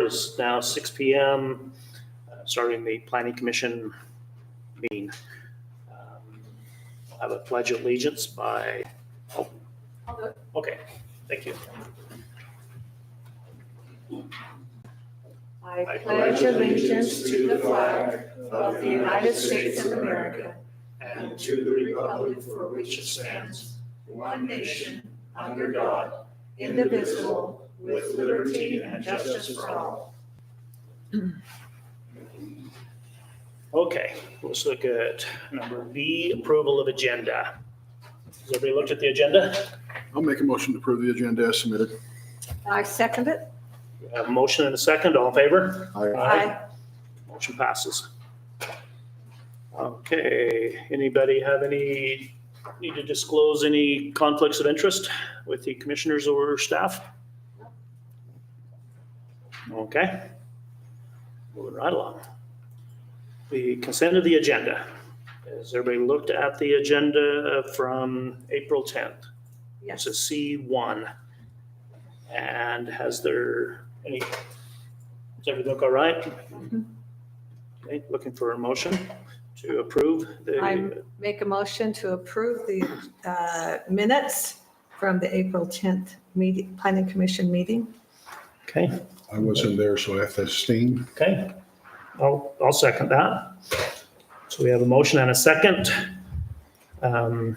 is now 6 p.m., starting the Planning Commission meeting. I'll have a pledge of allegiance by, oh, okay, thank you. I pledge allegiance to the flag of the United States of America and to the republic for which it stands, one nation, under God, indivisible, with liberty and justice for all. Okay, let's look at number B, approval of agenda. Has everybody looked at the agenda? I'll make a motion to approve the agenda as submitted. I second it. We have a motion and a second. All in favor? Aye. Motion passes. Okay, anybody need to disclose any conflicts of interest with the commissioners or staff? Okay. Moving right along. The consent of the agenda. Has everybody looked at the agenda from April 10th? Yes. This is C1. And has there any, does everything look all right? Okay, looking for a motion to approve I the, make a motion to approve the minutes from the April 10th meeting, Planning Commission meeting. okay, I wasn't there, so I have to abstain. okay. I'll second that. So we have a motion and a second. All in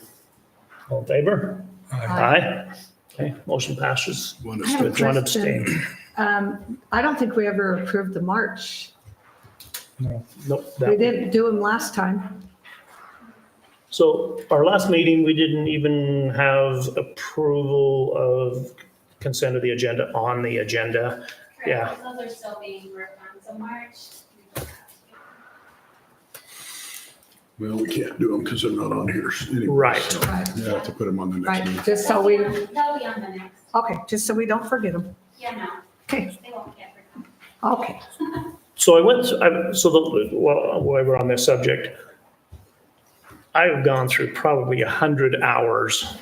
favor? Aye. Okay, motion passes. One I have a abstention. One question. abstain. I don't think we ever approved the March. Nope. We didn't do them last time. So our last meeting, we didn't even have approval of consent of the agenda on the agenda. Yeah. Correct, those are still being worked on, so March. Well, we can't do them because they're not on here anyway. Right. so Right. You have to put them on the next Right, meeting. just so we, They'll be on the next, okay, just so we don't forget them. yeah, no, Okay, they won't get forgotten. okay. So while we're on this subject, I've gone through probably 100 hours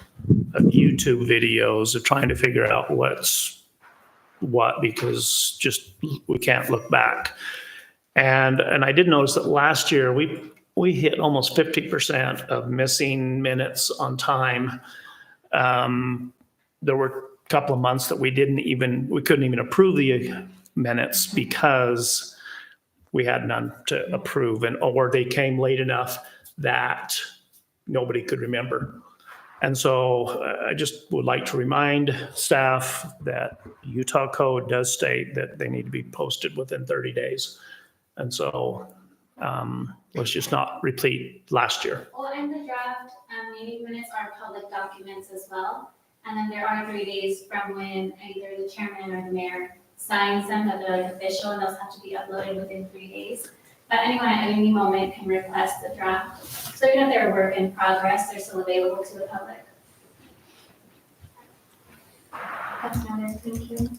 of YouTube videos of trying to figure out what's what, because just we can't look back. And I did notice that last year we hit almost 50% of missing minutes on time. There were a couple of months that we couldn't even approve the minutes because we had none to approve, or they came late enough that nobody could remember. And so I just would like to remind staff that Utah code does state that they need to be posted within 30 days. And so let's just not repeat last year. Well, and the draft meeting minutes are public documents as well. And then there are 3 days from when either the chairman or the mayor signs them, that they're like official, and those have to be uploaded within 3 days. But anyone at any moment can request the draft. So even if they're a work in progress, they're still available to the public. That's noted, thank you.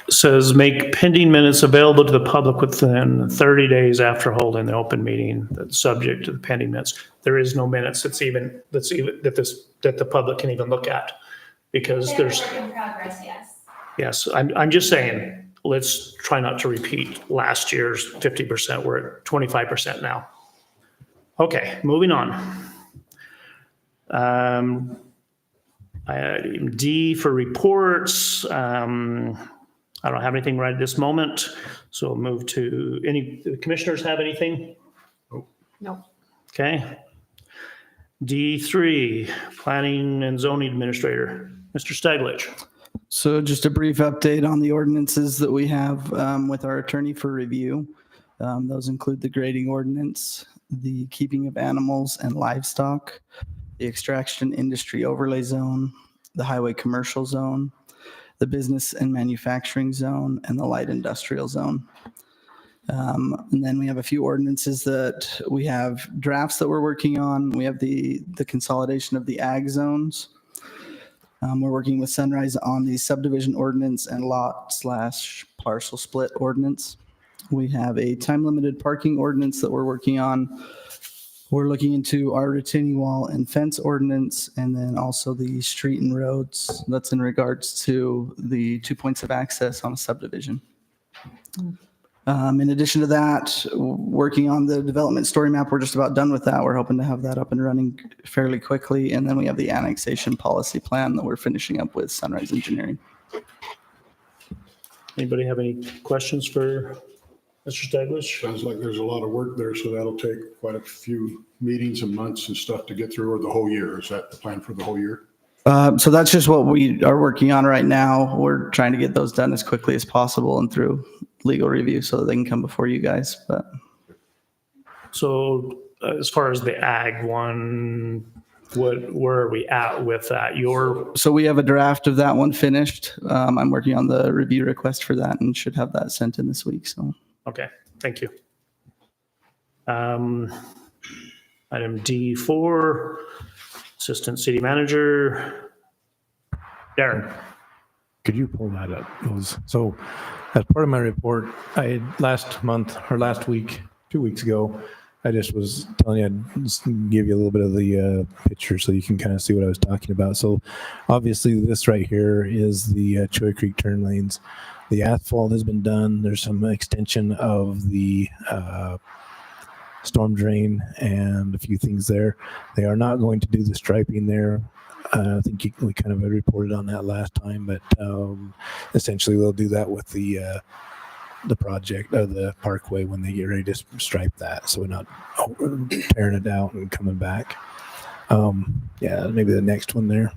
Says make pending minutes available to the public within 30 days after holding the open meeting that's subject to the pending minutes. There is no minutes that the public can even look at, because They're a there's, work in progress, yes. yes, I'm just saying, let's try not to repeat last year's 50%. We're at 25% now. Okay, moving on. D for reports. I don't have anything right at this moment, so I'll move to the commissioners have anything? No. Okay. D3, planning and zoning administrator, Mr. Staglich. So just a brief update on the ordinances that we have with our attorney for review. Those include the grading ordinance, the keeping of animals and livestock, the extraction industry overlay zone, the highway commercial zone, the business and manufacturing zone, and the light industrial zone. And then we have a few ordinances that we have drafts that we're working on. We have the consolidation of the ag zones. We're working with Sunrise on the subdivision ordinance and lot/parcel split ordinance. We have a time-limited parking ordinance that we're working on. We're looking into our retaining wall and fence ordinance, and then also the street and roads. That's in regards to the 2 points of access on a subdivision. In addition to that, working on the development story map, we're just about done with that. We're hoping to have that up and running fairly quickly. And then we have the annexation policy plan that we're finishing up with Sunrise Engineering. Anybody have any questions for Mr. Staglish? Sounds like there's a lot of work there, so that'll take quite a few meetings and months and stuff to get through, or the whole year. Is that the plan for the whole year? So that's just what we are working on right now. We're trying to get those done as quickly as possible and through legal review so that they can come before you guys. But So as far as the ag one, where are we at with that? so we have a draft of that one finished. I'm working on the review request for that and should have that sent in this week. So Okay, thank you. Item D4, Assistant City Manager. Darren. Could you pull that up? So as part of my report, I last month or last week, 2 weeks ago, I just was telling you, I'd just give you a little bit of the picture so you can kind of see what I was talking about. So obviously this right here is the Choi Creek turn lanes. The asphalt has been done. There's some extension of the storm drain and a few things there. They are not going to do the striping there. I think we kind of had reported on that last time, but essentially they'll do that with the project or the parkway when they get ready to stripe that, so we're not tearing it out and coming back. Yeah, maybe the next one there.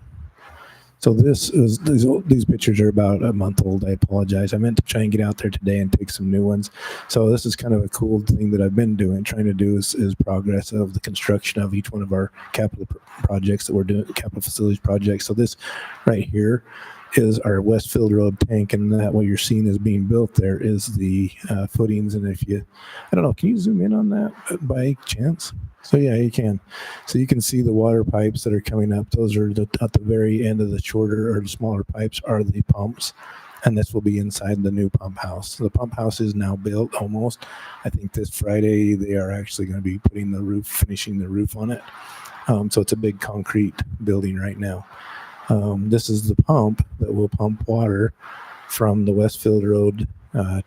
So these pictures are about a month old. I apologize. I meant to try and get out there today and take some new ones. So this is kind of a cool thing that I've been trying to do is progress of the construction of each one of our capital projects that we're doing, capital facilities projects. So this right here is our Westfield Road tank, and that what you're seeing is being built there is the footings. And if you, I don't know, can you zoom in on that by chance? So yeah, you can. So you can see the water pipes that are coming up. Those are at the very end of the shorter or the smaller pipes are the pumps, and this will be inside the new pump house. So the pump house is now built almost. I think this Friday they are actually going to be putting the roof, finishing the roof on it. So it's a big concrete building right now. This is the pump that will pump water from the Westfield Road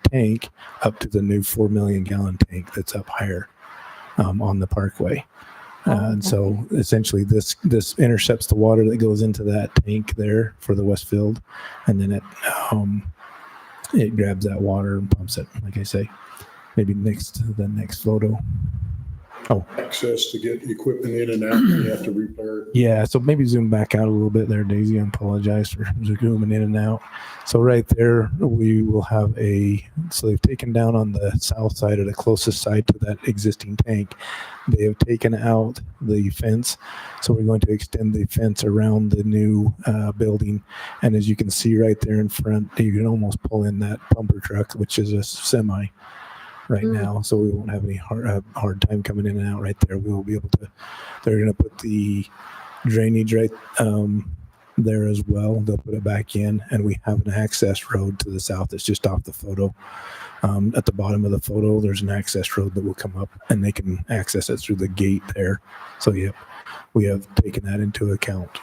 tank up to the new 4 million gallon tank that's up higher on the parkway. And so essentially this intercepts the water that goes into that tank there for the Westfield, and then it grabs that water and pumps it, like I say. Maybe the next photo. Oh, Access to get equipment in and out, you have to repair. yeah. So maybe zoom back out a little bit there, Daisy. I apologize for zooming in and out. So right there, we will have so they've taken down on the south side or the closest side to that existing tank. They have taken out the fence. So we're going to extend the fence around the new building. And as you can see right there in front, you can almost pull in that pumper truck, which is a semi right now, so we won't have any hard time coming in and out right there. We will be able to. They're going to put the drainage right there as well. They'll put it back in, and we have an access road to the south that's just off the photo. At the bottom of the photo, there's an access road that will come up, and they can access it through the gate there. So yep, we have taken that into account.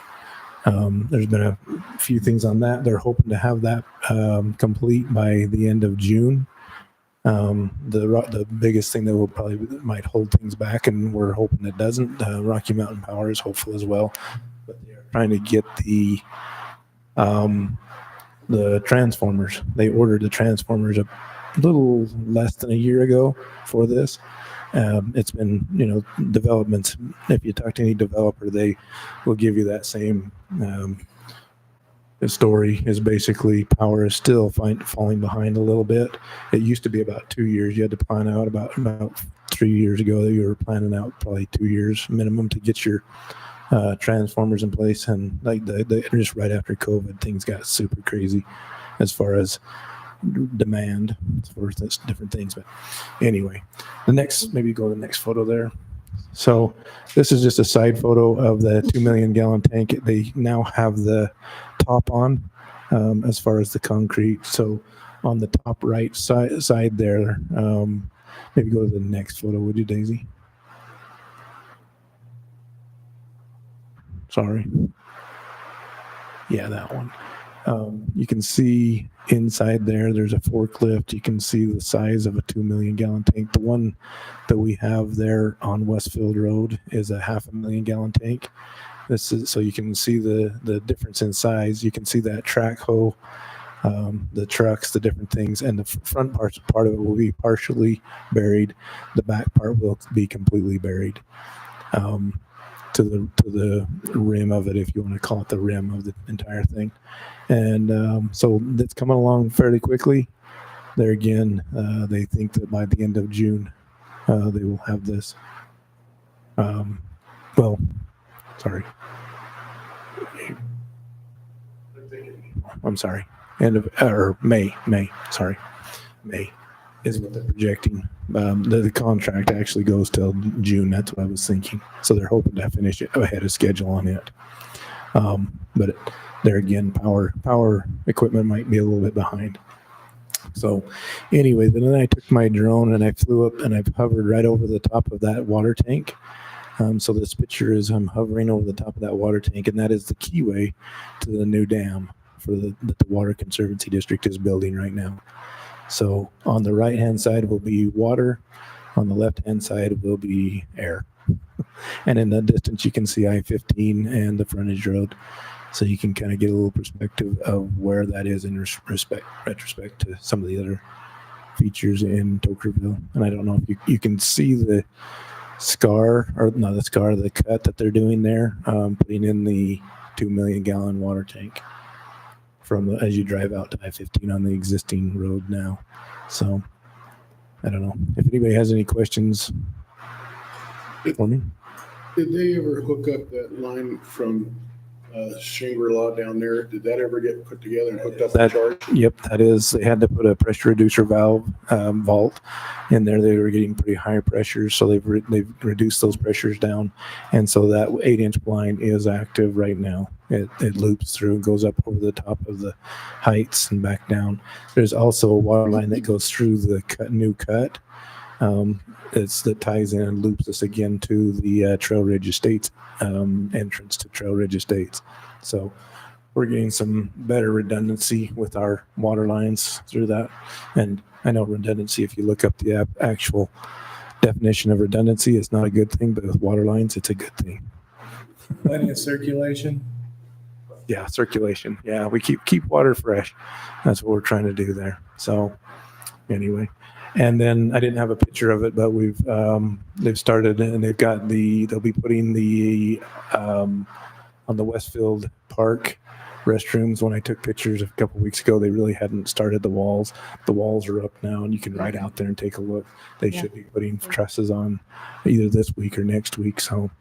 There's been a few things on that. They're hoping to have that complete by the end of June. The biggest thing that might hold things back, and we're hoping it doesn't. Rocky Mountain Power is hopeful as well, but they're trying to get the transformers. They ordered the transformers a little less than a year ago for this. It's been, developments. If you talk to any developer, they will give you that same the story is basically power is still falling behind a little bit. It used to be about 2 years. You had to plan out about 3 years ago. You were planning out probably 2 years minimum to get your transformers in place. And like just right after COVID, things got super crazy as far as demand for different things. But anyway, maybe go to the next photo there. So this is just a side photo of the 2 million gallon tank. They now have the top on as far as the concrete. So on the top right side there, maybe go to the next photo, would you, Daisy? Sorry. Yeah, that one. You can see inside there's a forklift. You can see the size of a 2 million gallon tank. The one that we have there on Westfield Road is a 500,000 gallon tank. This is so you can see the difference in size. You can see that track hoe, the trucks, the different things, and the front part of it will be partially buried. The back part will be completely buried. To the rim of it, if you want to call it the rim of the entire thing. And so that's coming along fairly quickly. There again, they think that by the end of June, they will have this. Sorry. I'm sorry. End of, or May, sorry. May is what they're projecting. The contract actually goes till June. That's what I was thinking. So they're hoping to finish it ahead of schedule on it. But there again, power equipment might be a little bit behind. So anyway, then I took my drone and I flew up and I hovered right over the top of that water tank. So this picture is I'm hovering over the top of that water tank, and that is the keyway to the new dam that the Water Conservancy District is building right now. So on the right-hand side will be water. On the left-hand side will be air. And in the distance, you can see I-15 and the frontage road. So you can kind of get a little perspective of where that is in retrospect to some of the other features in Tokerville. And I don't know if you can see the the cut that they're doing there, putting in the 2 million gallon water tank as you drive out to I-15 on the existing road now. So I don't know if anybody has any questions for me. Did they ever hook up that line from Shangri-La down there? Did that ever get put together and hooked up and charged? Yep, that is. They had to put a pressure reducer valve vault in there. They were getting pretty high pressures, so they've reduced those pressures down, and so that 8-inch line is active right now. It loops through and goes up over the top of the heights and back down. There's also a water line that goes through the new cut. That ties in and loops us again to the Trail Ridge Estates entrance to Trail Ridge Estates. So we're getting some better redundancy with our water lines through that. And I know redundancy, if you look up the actual definition of redundancy, it's not a good thing, but with water lines, it's a good thing. Plenty of circulation. Yeah, circulation. Yeah, we keep water fresh. That's what we're trying to do there. So anyway. And then I didn't have a picture of it, but they've started and they'll be putting the on the Westfield Park restrooms. When I took pictures a couple weeks ago, they really hadn't started the walls. The walls are up now, and you can ride out there and take a look. They should be putting trusses on either this week or next week, so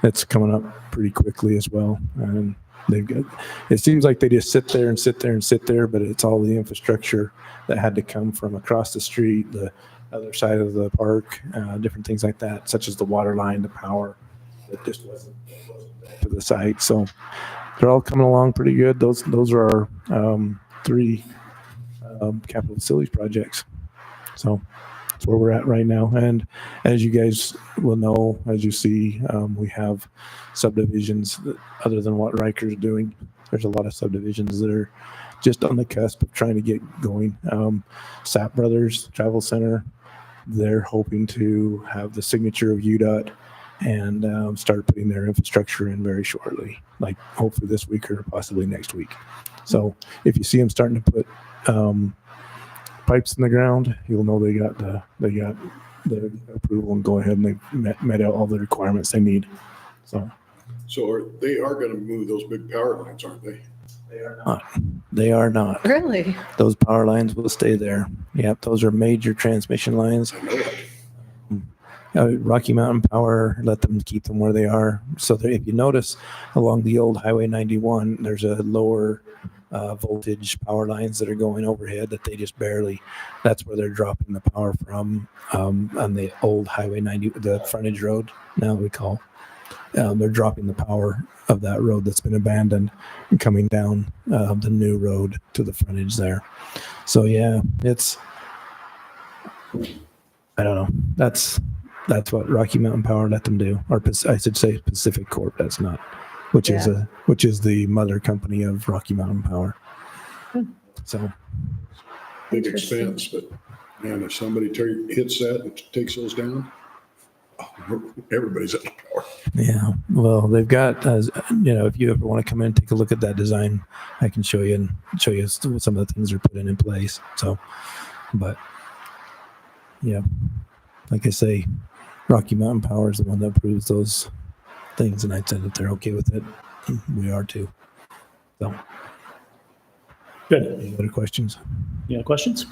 that's coming up pretty quickly as well. And it seems like they just sit there, but it's all the infrastructure that had to come from across the street, the other side of the park, different things like that, such as the water line, the power, that just wasn't to the site. So they're all coming along pretty good. Those are our 3 capital facilities projects. So that's where we're at right now. And as you guys will know, as you see, we have subdivisions other than what Riker's doing. There's a lot of subdivisions that are just on the cusp of trying to get going. Sapp Brothers Travel Center, they're hoping to have the signature of UDOT and start putting their infrastructure in very shortly, like hopefully this week or possibly next week. So if you see them starting to put pipes in the ground, you'll know they got the approval and go ahead and they've met out all the requirements they need. So They are going to move those big power lines, aren't they? They are not. Really? Those power lines will stay there. Yep, those are major transmission lines. I know that. Rocky Mountain Power let them keep them where they are. So if you notice along the old Highway 91, there's a lower voltage power lines that are going overhead that they just barely. That's where they're dropping the power from on the old Highway 90, the frontage road. Now we call. They're dropping the power of that road that's been abandoned and coming down the new road to the frontage there. So yeah, I don't know. That's what Rocky Mountain Power let them do, or I should say Pacific Corp. That's not, which is the mother company of Rocky Mountain Power. So, Big Interesting. expense, but man, if somebody hits that and takes those down, everybody's at the power. yeah, well, they've got, if you ever want to come in and take a look at that design, I can show you some of the things they're putting in place. So, but yeah, like I say, Rocky Mountain Power is the one that approves those things, and I said that they're okay with it. We are too. So, Good. any other questions? Any other questions?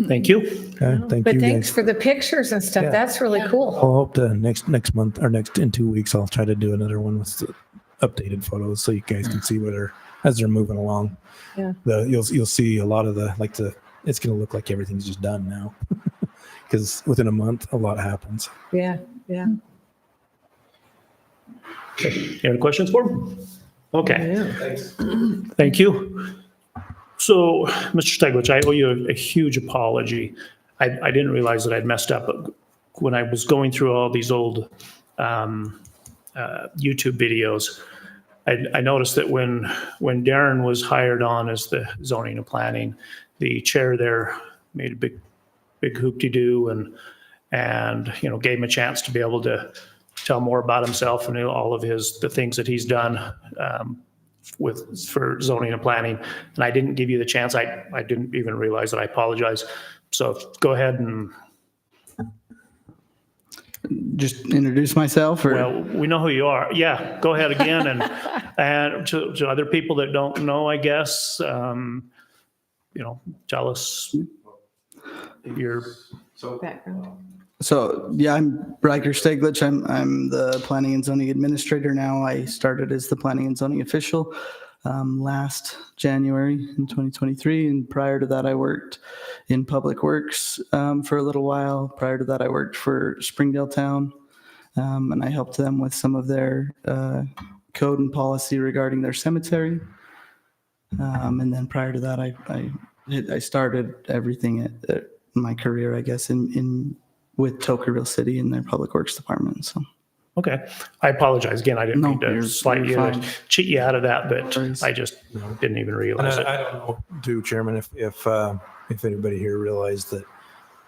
Thank you. Okay, thank But you thanks guys. for the pictures and stuff. Yeah. That's really cool. I'll hope the next month or in 2 weeks, I'll try to do another one with the updated photos so you guys can see as they're moving along. Yeah. You'll see a lot of it's going to look like everything's just done now because within a month, a lot happens. Yeah, yeah. Any other questions for him? Okay, Yeah. thank you. So, Mr. Steglich, I owe you a huge apology. I didn't realize that I'd messed up when I was going through all these old YouTube videos. I noticed that when Darren was hired on as the zoning and planning, the chair there made a big hoop-de-doo and gave him a chance to be able to tell more about himself and all of the things that he's done for zoning and planning. And I didn't give you the chance. I didn't even realize that. I apologize. So go ahead and, Just introduce myself or? well, we know who you are. Yeah, go ahead again. And to other people that don't know, I guess, tell us your, Background. So yeah, I'm Riker Steglich. I'm the planning and zoning administrator now. I started as the planning and zoning official last January in 2023, and prior to that, I worked in public works for a little while. Prior to that, I worked for Springdale Town, and I helped them with some of their code and policy regarding their cemetery. And then prior to that, I started everything at my career, I guess, with Tokerville City in their public works department. So okay. I apologize again. I didn't No, mean to you're slight you, fine. cheat you out of that, but worries. I just didn't even And realize it. I don't know, too, Chairman, if anybody here realized that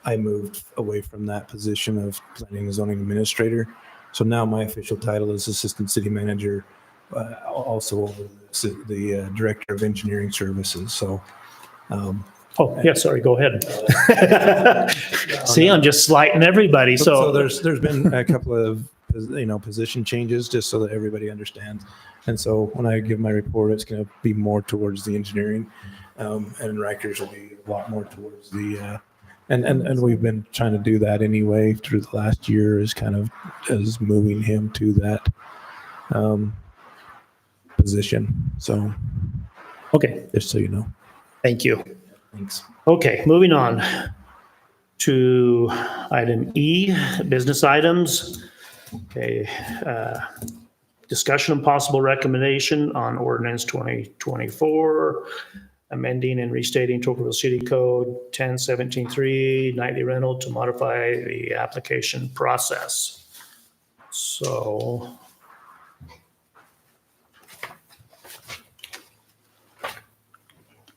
I moved away from that position of planning and zoning administrator. So now my official title is assistant city manager, also over the director of engineering services. So, Oh, yeah, sorry, go ahead. See, I'm just slighting everybody, so so. there's been a couple of position changes just so that everybody understands. And so when I give my report, it's going to be more towards the engineering, and Rikers will be a lot more towards the and we've been trying to do that anyway through the last year, is kind of as moving him to that position. So Okay, just so you know. thank you. Thanks. Okay, moving on to item E, business items. Okay, discussion and possible recommendation on ordinance 2024, amending and restating Tokerville City Code 1017.3 nightly rental to modify the application process. So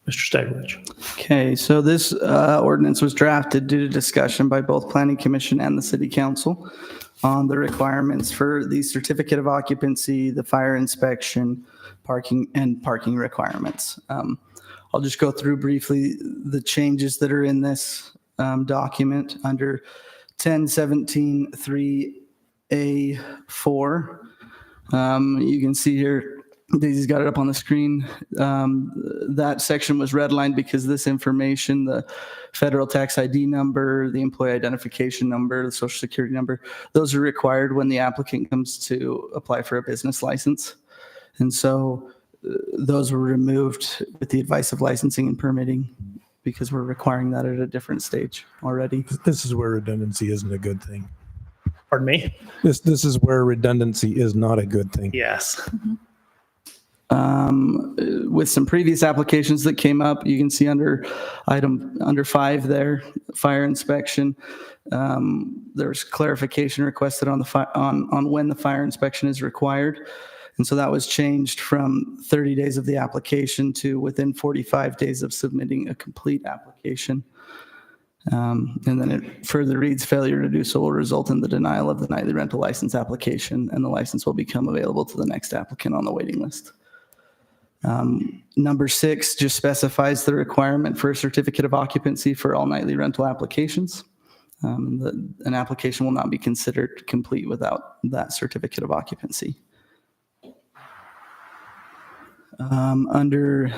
Mr. Steglich. Okay, so this ordinance was drafted due to discussion by both Planning Commission and the City Council on the requirements for the certificate of occupancy, the fire inspection, parking requirements. I'll just go through briefly the changes that are in this document under 1017.3A4. You can see here, Daisy's got it up on the screen. That section was redlined because this information, the federal tax ID number, the employee identification number, the social security number, those are required when the applicant comes to apply for a business license. And so those were removed with the advice of licensing and permitting because we're requiring that at a different stage already. This is where redundancy isn't a good thing. Pardon me? This is where redundancy is not a good thing. Yes. With some previous applications that came up, you can see under 5 there, fire inspection. There's clarification requested on when the fire inspection is required. And so that was changed from 30 days of the application to within 45 days of submitting a complete application. And then it further reads, failure to do so will result in the denial of the nightly rental license application, and the license will become available to the next applicant on the waiting list. Number 6 just specifies the requirement for a certificate of occupancy for all nightly rental applications. An application will not be considered complete without that certificate of occupancy. Under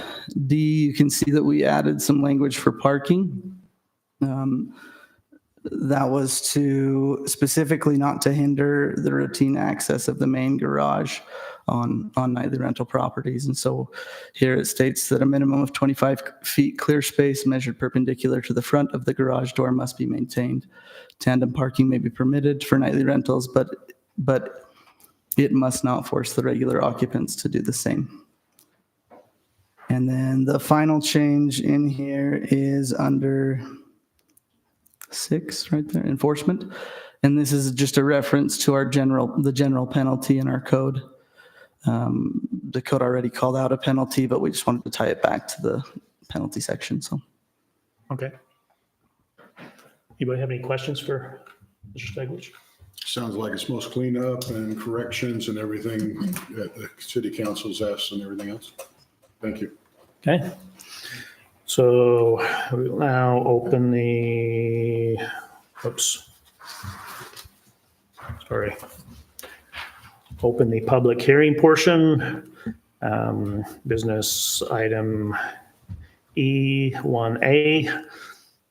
D, you can see that we added some language for parking. That was to specifically not to hinder the routine access of the main garage on nightly rental properties. And so here it states that a minimum of 25 feet clear space measured perpendicular to the front of the garage door must be maintained. Tandem parking may be permitted for nightly rentals, but it must not force the regular occupants to do the same. And then the final change in here is under 6 right there, enforcement. And this is just a reference to the general penalty in our code. The code already called out a penalty, but we just wanted to tie it back to the penalty section, so. Okay. Anybody have any questions for Mr. Steglich? Sounds like it's most cleanup and corrections and everything that the city council's asked and everything else. Thank you. Okay. So we'll now open the, oops. Sorry. Open the public hearing portion. Business item E1A.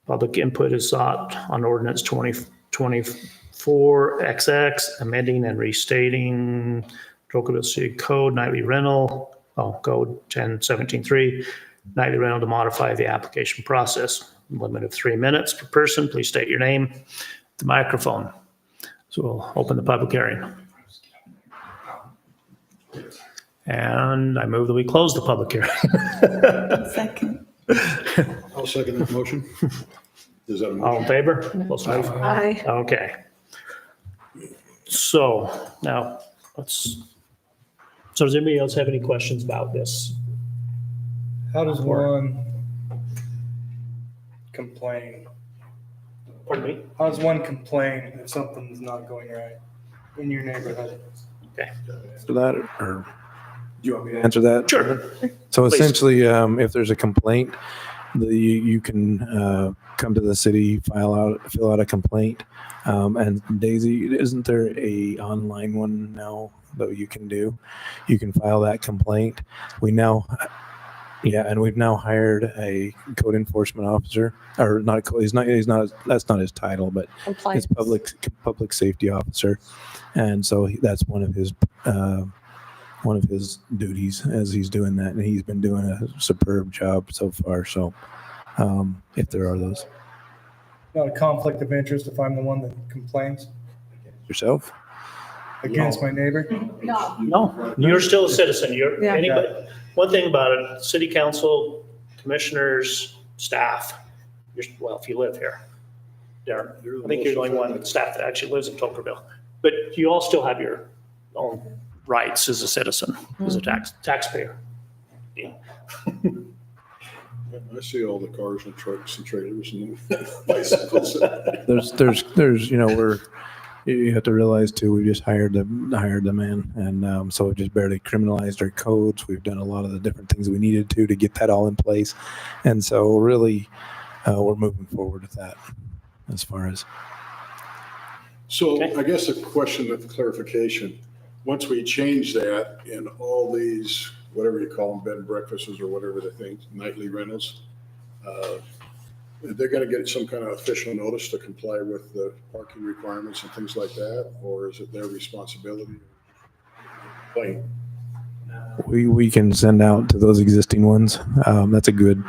Public input is sought on ordinance 2024XX, amending and restating Tocqueville City Code nightly rental, code 1017.3, nightly rental to modify the application process. Limit of 3 minutes per person. Please state your name, the microphone. So we'll open the public hearing. And I move that we close the public hearing. Second. I'll second that motion. Is that a All in motion? favor? Close enough. Aye. Okay. So now so does anybody else have any questions about this? How does one complain? Pardon me? How does one complain if something's not going right in your neighborhood? For that, or do you want me to answer that? Sure. So Please. essentially, if there's a complaint, you can come to the city, fill out a complaint. And Daisy, isn't there a online one now that you can do? You can file that complaint. We've now hired a code enforcement officer, or not. He's not. That's not his title, but it's public safety officer, and so that's one of his duties as he's doing that, and he's been doing a superb job so far. So, if there are those Not a conflict of interest if I'm the one that complains yourself, against my neighbor? No, you're still a citizen. You're Yeah. anybody. One thing about it, city council, commissioners, staff, well, if you live here, Darren, I think you're the only one staff that actually lives in Tocqueville. But you all still have your own rights as a citizen, as a taxpayer. Yeah. I see all the cars and trucks and trailers and bicycles. there's you have to realize too, we just hired the man, and so we've just barely criminalized our codes. We've done a lot of the different things we needed to get that all in place, and so really we're moving forward with that as far as. So Okay. I guess a question of clarification. Once we change that in all these, whatever you call them, bed and breakfasts or whatever the things, nightly rentals, they're going to get some kind of official notice to comply with the parking requirements and things like that, or is it their responsibility? Plain. We can send out to those existing ones. That's a good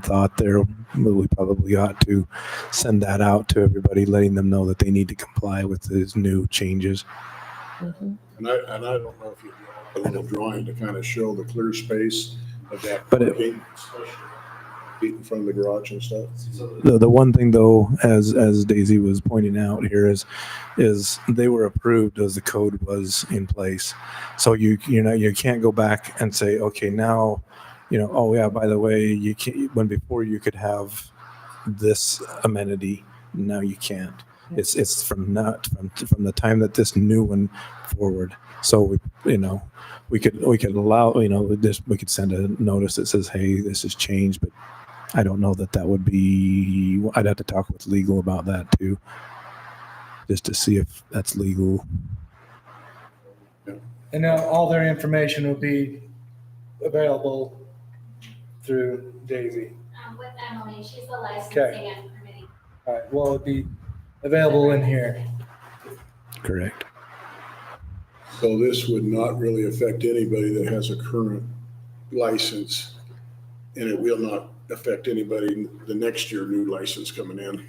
thought there. We probably ought to send that out to everybody, letting them know that they need to comply with these new changes. And I don't know if you have a little drawing to kind of show the clear space of that But it- parking. feet in front of the garage and stuff. The one thing though, as Daisy was pointing out here is they were approved as the code was in place. So you can't go back and say, okay, now, oh yeah, by the way, you can't, when before you could have this amenity, now you can't. It's from the time that this new one forward. So we could allow, we could send a notice that says, hey, this has changed, but I don't know that would be, I'd have to talk with legal about that too, just to see if that's legal. And now all their information will be available through Daisy. With Emily, she's the licensing Okay. and permitting. All right, well, it'll be available in here. Correct. So this would not really affect anybody that has a current license, and it will not affect anybody the next year new license coming in.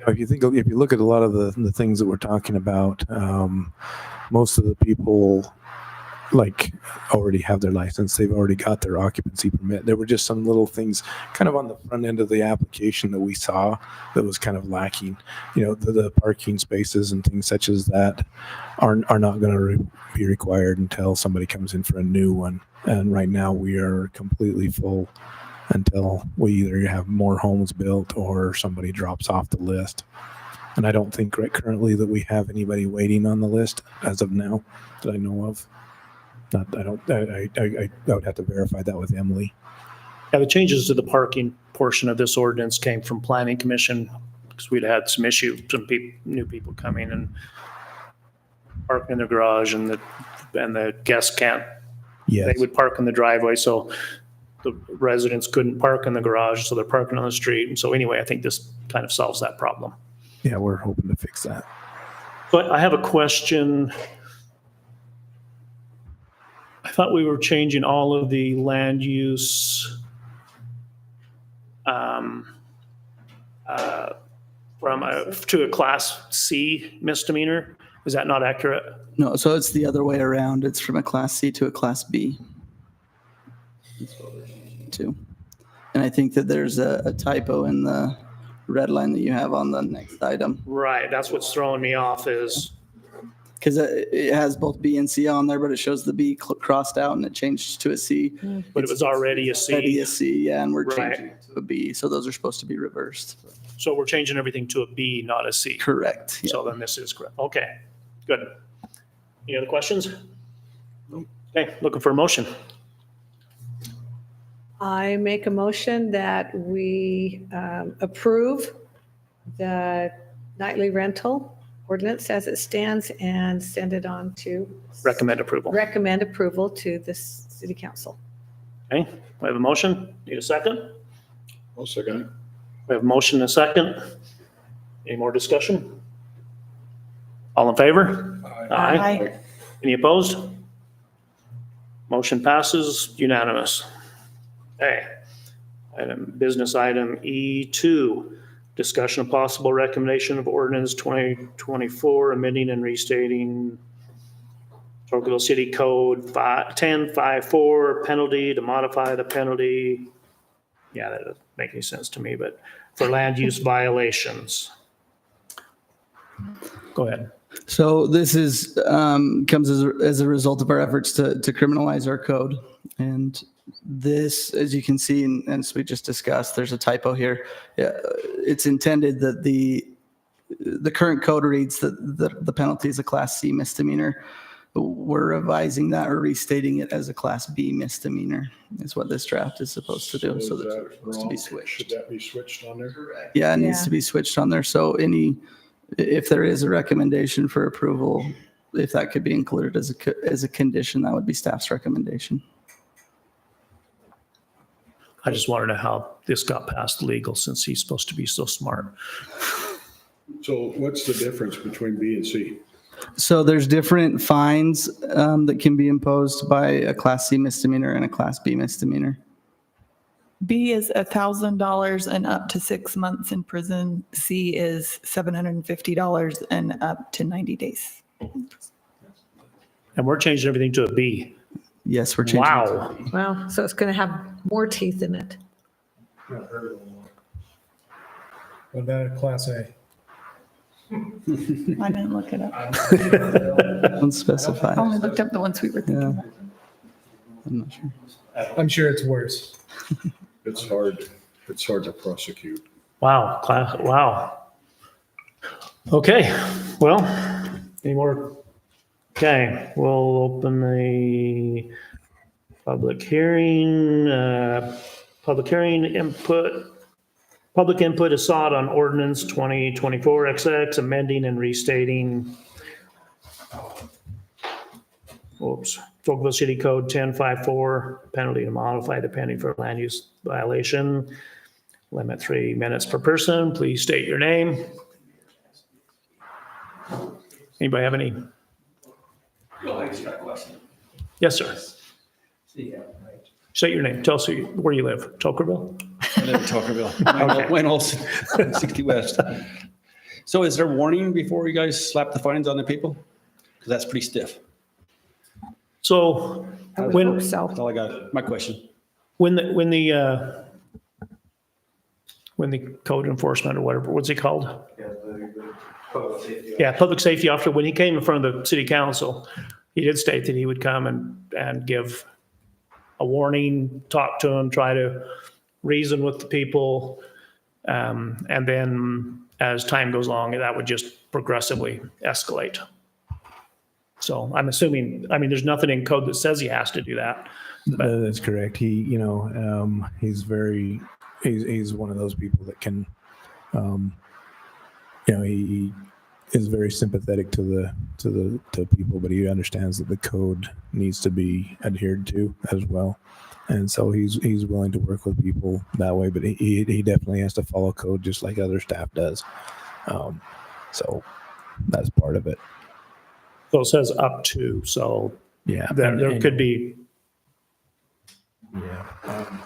If you look at a lot of the things that we're talking about, most of the people already have their license. They've already got their occupancy permit. There were just some little things kind of on the front end of the application that we saw that was kind of lacking. The parking spaces and things such as that are not going to be required until somebody comes in for a new one. And right now we are completely full until we either have more homes built or somebody drops off the list. And I don't think right currently that we have anybody waiting on the list as of now that I know of. I would have to verify that with Emily. Yeah, the changes to the parking portion of this ordinance came from planning commission because we'd had some issues, new people coming and parking in their garage and the guests can't, Yes. they would park in the driveway. So the residents couldn't park in the garage, so they're parking on the street. And so anyway, I think this kind of solves that problem. Yeah, we're hoping to fix that. But I have a question. I thought we were changing all of the land use to a class C misdemeanor. Is that not accurate? No, so it's the other way around. It's from a class C to a class B. Too. And I think that there's a typo in the red line that you have on the next item. Right, that's what's throwing me off is, Because it has both B and C on there, but it shows the B crossed out and it changed to a C. but it was already a Already C. a C, yeah, and we're Right. changing it to a B. So those are supposed to be reversed. So we're changing everything to a B, not a C. Correct. Yeah. So then this is correct. Okay, good. Any other questions? Okay, looking for a motion. I make a motion that we approve the nightly rental ordinance as it stands and send it on to Recommend approval. recommend approval to the city council. Okay, we have a motion. Need a second? I'll second it. We have a motion and a second. Any more discussion? All in favor? Aye. Any opposed? Motion passes unanimous. Okay. Business item E2, discussion of possible recommendation of ordinance 2024, amending and restating Torqueville City Code 1054 penalty to modify the penalty. Yeah, that doesn't make any sense to me, but for land use violations. Go ahead. So this is comes as a result of our efforts to criminalize our code. And this, as you can see, and as we just discussed, there's a typo here. It's intended that the current code reads that the penalty is a class C misdemeanor. We're revising that or restating it as a class B misdemeanor is what this draft is supposed to do. So is that's that supposed to be wrong? switched. Should that be switched on there? Yeah, it needs Yeah. to be switched on there. So if there is a recommendation for approval, if that could be included as a condition, that would be staff's recommendation. I just want to know how this got past legal since he's supposed to be so smart. So what's the difference between B and C? So there's different fines that can be imposed by a class C misdemeanor and a class B misdemeanor. B is $1,000 and up to 6 months in prison. C is $750 and up to 90 days. And we're changing everything to a B. Yes, we're changing. Wow. Wow, so it's going to have more teeth in it. What about a Class A? I didn't look it up. Unspecified. I only looked up the ones we were thinking Yeah. about. I'm not sure. I'm sure it's worse. It's hard to prosecute. Wow, wow. Okay, well, any more? Okay, we'll open the public hearing. Public hearing input. Public input is sought on ordinance 2024 XX, amending and restating. Tocqueville City Code 1054, penalty to modify depending for land use violation. Limit 3 minutes per person. Please state your name. Anybody have any? Well, I just got a question. Yes, sir. Yeah, State your name. Tell us where you live. Tocqueville? I live in Tuckerville. Wayne Olson, 60 West. So is there warning before you guys slap the fines on the people? Because that's pretty stiff. So when That's all I got. My question. the code enforcement or whatever, what's it called? Yeah, public safety officer, when he came in front of the city council, he did state that he would come and give a warning, talk to them, try to reason with the people. And then as time goes along, that would just progressively escalate. So I'm assuming, I mean, there's nothing in code that says he has to do that. That's correct. He, he's one of those people that can, he is very sympathetic to people, but he understands that the code needs to be adhered to as well. And so he's willing to work with people that way, but he definitely has to follow code just like other staff does. So that's part of it. So it says up to, so Yeah. there could be Yeah.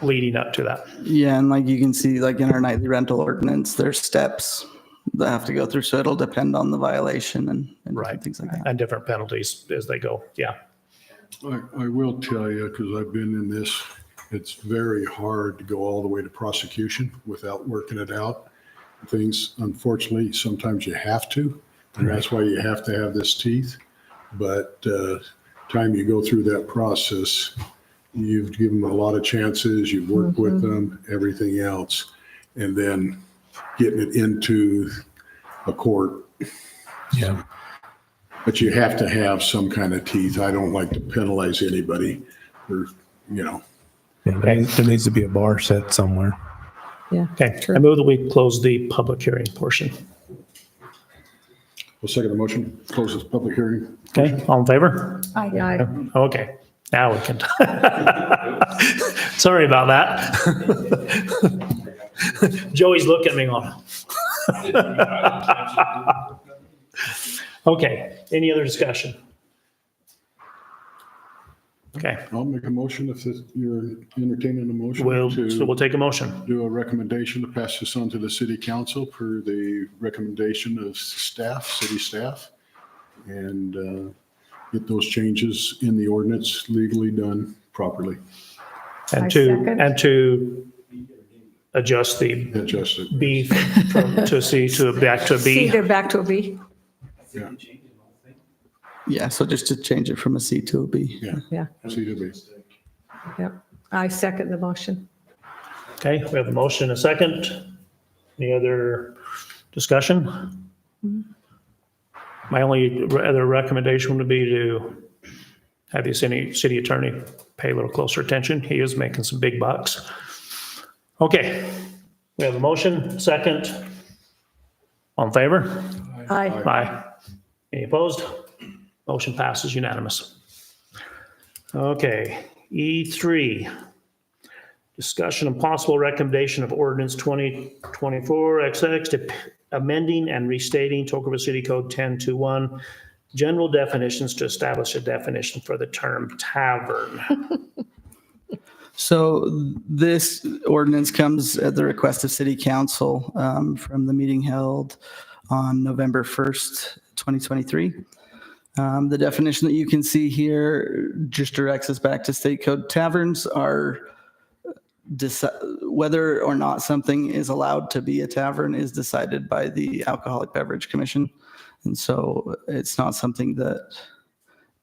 leading up to that. Yeah, and like you can see, like in our nightly rental ordinance, there's steps that have to go through, so it'll depend on the violation and different Right. things like that. And different penalties as they go. Yeah. I will tell you, because I've been in this, it's very hard to go all the way to prosecution without working it out. Things, unfortunately, sometimes you have to, and that's why you have to have this teeth. But time you go through that process, you've given them a lot of chances, you've worked with them, everything else, and then getting it into a court. Yeah. But you have to have some kind of teeth. I don't like to penalize anybody for, Yeah, there needs to be a bar set somewhere. Okay. I move that we close the public hearing portion. We'll second the motion, close this public hearing. Okay. All in favor? Aye. Okay. Now we can. Sorry about that. Joey's looking at me on. Okay. Any other discussion? Okay. I'll make a motion if you're entertaining a motion So we'll take a motion. do a recommendation to pass this on to the city council per the recommendation of staff, city staff, and get those changes in the ordinance legally done properly, And I to, second. and to adjust the adjusted. B to C to back to a See, B. they're back to a B. Yeah, Yeah, so just to change it from a C to a B. Yeah, C to B. yep. I second the motion. Okay, we have a motion and a second. Any other discussion? My only other recommendation would be to have the city attorney pay a little closer attention. He is making some big bucks. Okay, we have a motion, second. All in favor? Aye. Aye. Any opposed? Motion passes unanimous. Okay, E3. Discussion and possible recommendation of ordinance 2024 XX to amending and restating Tocqueville City Code 1021, general definitions to establish a definition for the term tavern. So this ordinance comes at the request of City Council from the meeting held on November 1st, 2023. The definition that you can see here just directs us back to state code. Taverns are whether or not something is allowed to be a tavern is decided by the Alcoholic Beverage Commission. And so it's not something that,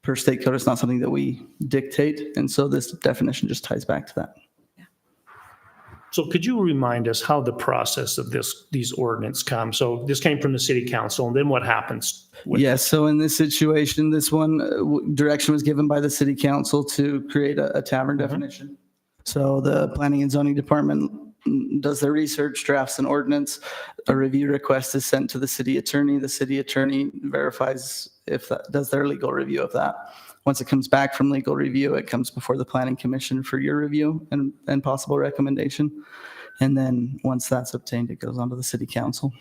per state code, it's not something that we dictate. And so this definition just ties back to that. So could you remind us how the process of these ordinance come? So this came from the city council, and then what happens? Yes, so in this situation, this one, direction was given by the city council to create a tavern definition. So the planning and zoning department does their research, drafts an ordinance, a review request is sent to the city attorney. The city attorney verifies does their legal review of that. Once it comes back from legal review, it comes before the planning commission for your review and possible recommendation. And then once that's obtained, it goes on to the city council.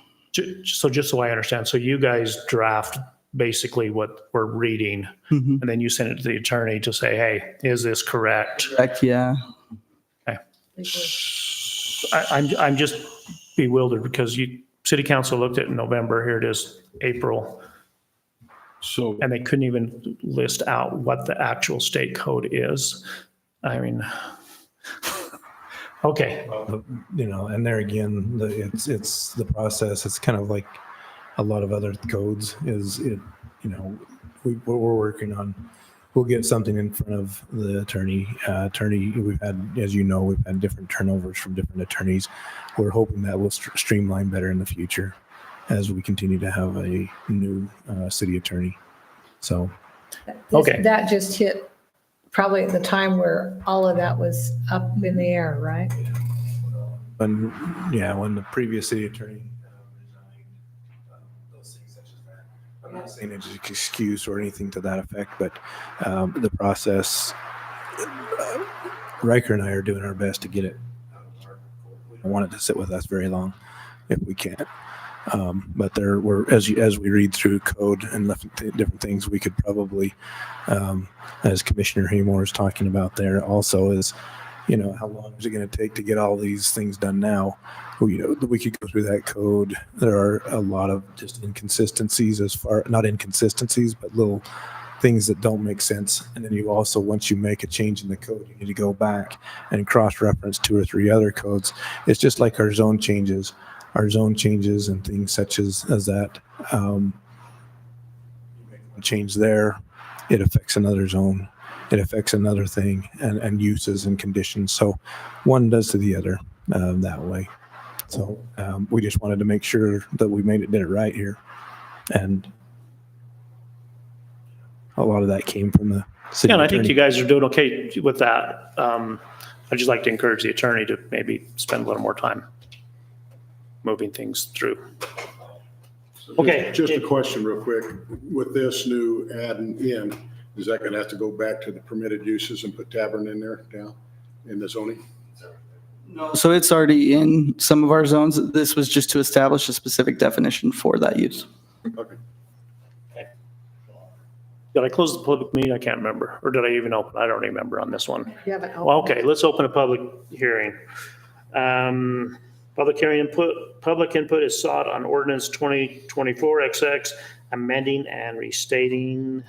So just so I understand, so you guys draft basically what we're reading, and then you send it to the attorney to say, hey, is this correct? Correct, yeah. I'm just bewildered because city council looked at it in November, here it is April, So and they couldn't even list out what the actual state code is. I mean, okay. And there again, it's the process. It's kind of like a lot of other codes what we're working on. We'll get something in front of the attorney. We've had, as you know, we've had different turnovers from different attorneys. We're hoping that will streamline better in the future as we continue to have a new city attorney. So, Okay. That just hit probably at the time where all of that was up in the air, right? when the previous city attorney resigned, those things such as that. I'm not saying it's an excuse or anything to that effect, but the process, Riker and I are doing our best to get it. We don't want it to sit with us very long if we can. But as we read through code and different things, we could probably, as Commissioner Haymore is talking about there also, is how long is it going to take to get all these things done now? We could go through that code. There are a lot of just inconsistencies not inconsistencies, but little things that don't make sense. And then you also, once you make a change in the code, you need to go back and cross-reference 2 or 3 other codes. It's just like our zone changes and things such as that. You make a change there, it affects another zone. It affects another thing and uses and conditions. So one does to the other that way. So we just wanted to make sure that we did it right here. And a lot of that came from the city Yeah, and I think attorney. you guys are doing okay with that. I'd just like to encourage the attorney to maybe spend a little more time moving things through. Okay. Just a question real quick. With this new adding in, is that going to have to go back to the permitted uses and put tavern in there now in the zoning? So it's already in some of our zones. This was just to establish a specific definition for that use. Okay. Did I close the public meeting? I can't remember. Or did I even open? I don't remember on this one. You haven't Well, opened okay, let's open a public hearing. Public input is sought on ordinance 2024 XX, amending and restating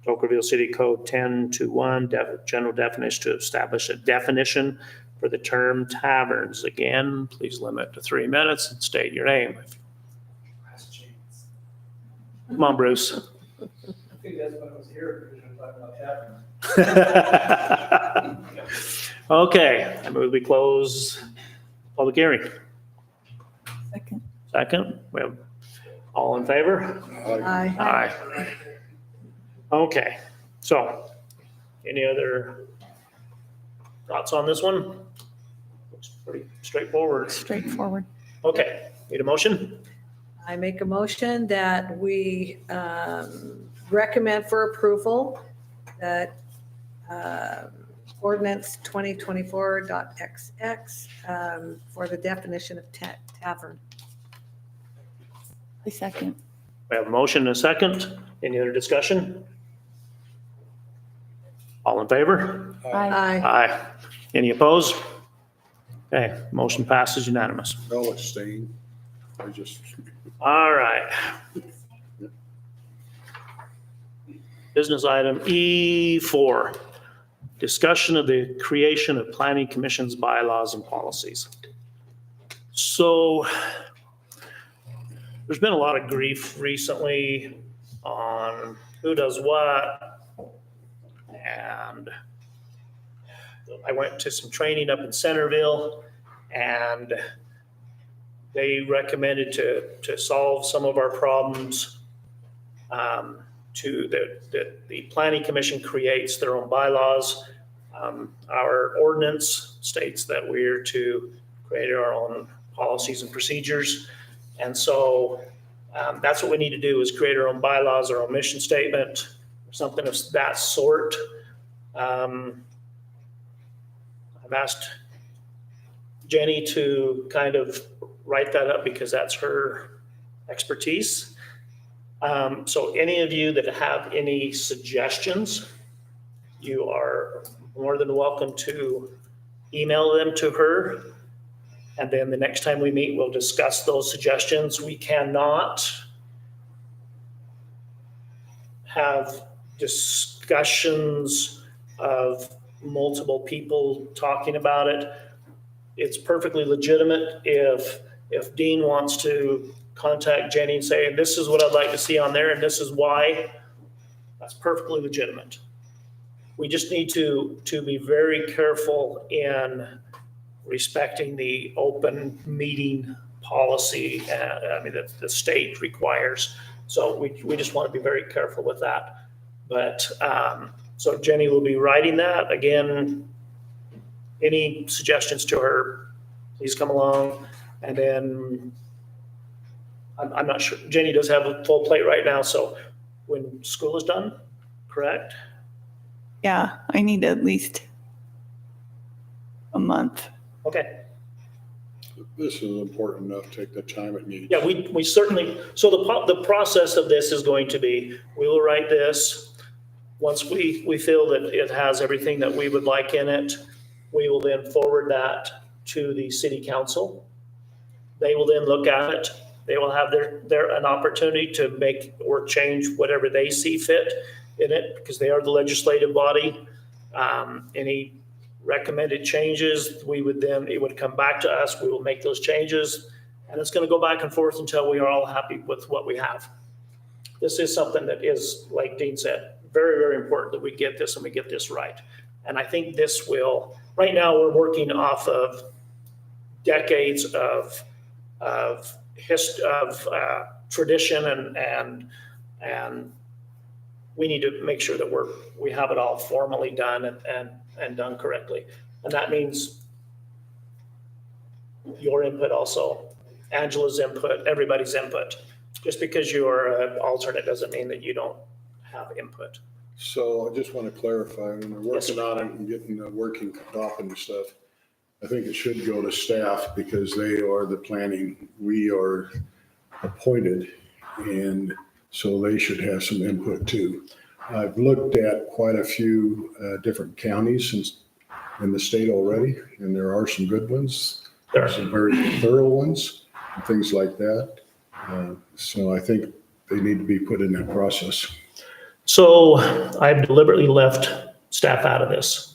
Tokerville City Code 10-1, general definition to establish a definition for the term taverns. Again, please limit to 3 minutes and state your name. Come on, Bruce. I think that's when I was here, because we were talking about taverns. Okay, I move we close public hearing. Second. Second, we have all in favor? Aye. Aye. Okay, so any other thoughts on this one? Looks pretty straightforward. Straightforward. Okay, need a motion? I make a motion that we recommend for approval that ordinance 2024.XX for the definition of tavern. I second. We have a motion and a second. Any other discussion? All in favor? Aye. Aye. Any opposed? Okay, motion passes unanimous. I'll abstain. I just, All right. Business item E4. discussion of the creation of planning commission's bylaws and policies. So there's been a lot of grief recently on who does what. And I went to some training up in Centerville, and they recommended to solve some of our problems, the planning commission creates their own bylaws. Our ordinance states that we're to create our own policies and procedures. And so that's what we need to do, is create our own bylaws, our own mission statement, something of that sort. I've asked Jenny to kind of write that up because that's her expertise. So any of you that have any suggestions, you are more than welcome to email them to her. And then the next time we meet, we'll discuss those suggestions. We cannot have discussions of multiple people talking about it. It's perfectly legitimate if Dean wants to contact Jenny and say, this is what I'd like to see on there and this is why. That's perfectly legitimate. We just need to be very careful in respecting the open meeting policy, that the state requires. So we just want to be very careful with that. But so Jenny will be writing that. Again, any suggestions to her, please come along. And then I'm not sure, Jenny does have a full plate right now. So when school is done, correct? Yeah, I need at least a month. Okay. This is important enough, take the time it needs. Yeah, we certainly, so the process of this is going to be, we will write this. Once we feel that it has everything that we would like in it, we will then forward that to the city council. They will then look at it. They will have an opportunity to make or change whatever they see fit in it, because they are the legislative body. Any recommended changes, it would come back to us. We will make those changes, and it's going to go back and forth until we are all happy with what we have. This is something that is, like Dean said, very, very important that we get this and we get this right. And I think this will, right now we're working off of decades of tradition and we need to make sure that we have it all formally done and done correctly. And that means your input also, Angela's input, everybody's input. Just because you're an alternate doesn't mean that you don't have input. So I just want to clarify, when we're Yes, working on it and getting the working document and stuff, I think it should go to staff because they are the planning. We are appointed, and so they should have some input too. I've looked at quite a few different counties in the state already, and there are some good ones. There are. Some very thorough ones, things like that. So I think they need to be put in that process. So I've deliberately left staff out of this.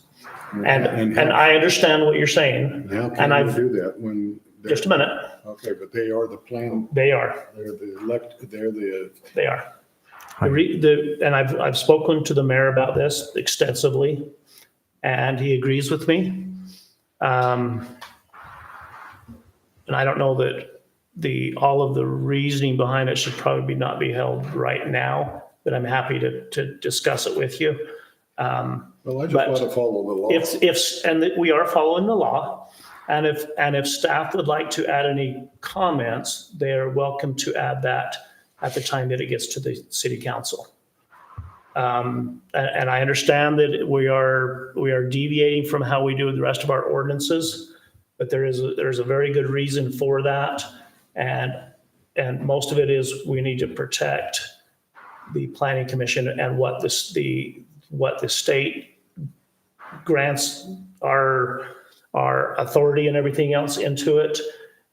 And I understand what you're saying. How and can I've- you do that when? Just a minute. Okay, but they are the plan, They are. they're the They are. And I've spoken to the mayor about this extensively, and he agrees with me. And I don't know that all of the reasoning behind it should probably not be held right now, but I'm happy to discuss it with you. well, I just But want to follow the law. We are following the law. And if staff would like to add any comments, they are welcome to add that at the time that it gets to the city council. And I understand that we are deviating from how we do the rest of our ordinances, but there's a very good reason for that. And most of it is we need to protect the planning commission and what the state grants our authority and everything else into it.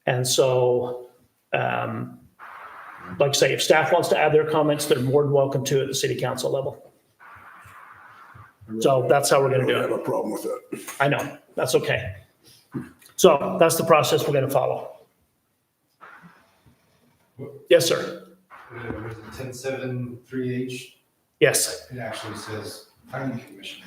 And so, like I say, if staff wants to add their comments, they're more than welcome to at the city council level. I So that's how we're I gonna don't do have it. a problem with that. I know, that's okay. So that's the process we're gonna follow. Yes, sir. There's a 107.3H, Yes, it actually says planning commission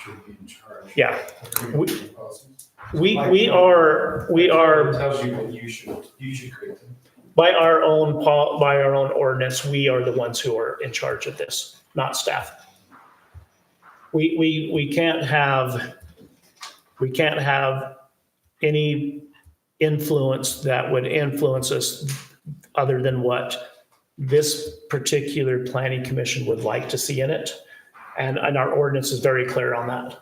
should be in charge. yeah. of creating the policies. We are, It tells you what you should create them. by our own ordinance, we are the ones who are in charge of this, not staff. We can't have any influence that would influence us other than what this particular planning commission would like to see in it. And our ordinance is very clear on that.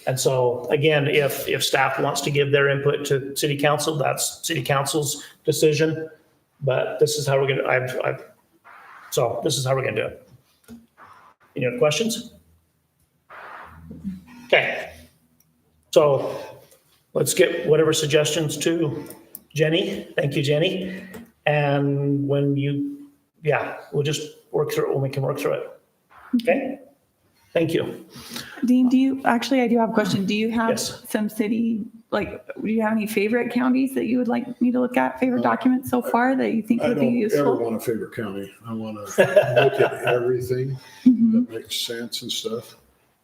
And so again, if staff wants to give their input to city council, that's city council's decision. But this is how we're gonna, so this is how we're gonna do it. Any other questions? Okay. So let's get whatever suggestions to Jenny. Thank you, Jenny. And we'll just work through it when we can work through it. Okay? Thank you. Dean, I do have a question. Do you have Yes. some city, do you have any favorite counties that you would like me to look at, favorite documents so far that you think I would be don't ever useful? want a favorite county. I want to look at everything Mhm. that makes sense and stuff.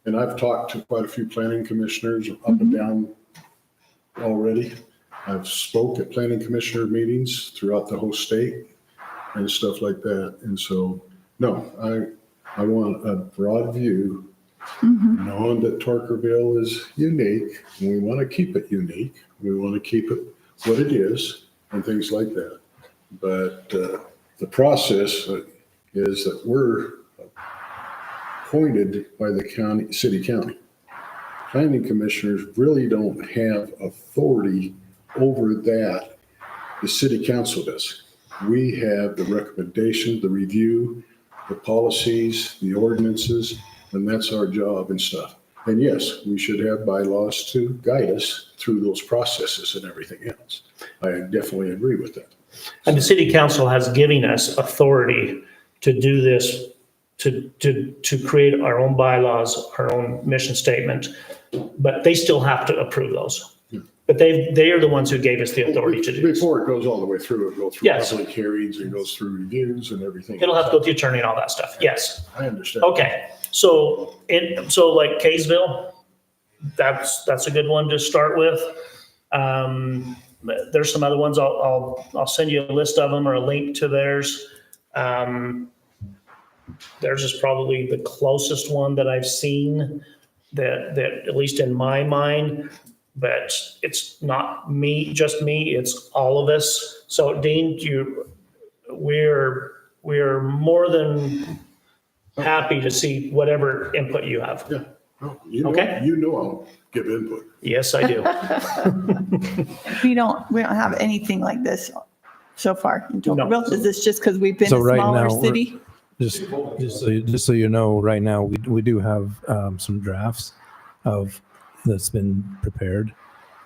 And I've talked to quite a few planning commissioners up and down already. I've spoke at planning commissioner meetings throughout the whole state and stuff like that. And so, no, I want a broad view, knowing that Torkerville is unique, and we want to keep it unique. We want to keep it what it is and things like that. But the process is that we're appointed by the city county. Planning commissioners really don't have authority over that. The city council does. We have the recommendation, the review, the policies, the ordinances, and that's our job and stuff. And yes, we should have bylaws to guide us through those processes and everything else. I definitely agree with that. And the city council has given us authority to do this, to create our own bylaws, our own mission statement, but they still have to approve those. But they are the ones who gave us the authority to do this. Before it goes all the way through, it goes through Yes. public hearings, it goes through reviews and everything. It'll have to go to the attorney and all that stuff. Yes. I understand. Okay. So like Kaysville, that's a good one to start with. There's some other ones. I'll send you a list of them or a link to theirs. Theirs is probably the closest one that I've seen that at least in my mind, but it's not just me, it's all of us. So Dean, we're more than happy to see whatever input you have. Yeah. No, Okay. You know I'll give input. Yes, I do. We don't have anything like this so far in No. Torkerville. Is this just because we've been a So right smaller now, we're- city? Just so you know, right now, we do have some drafts that's been prepared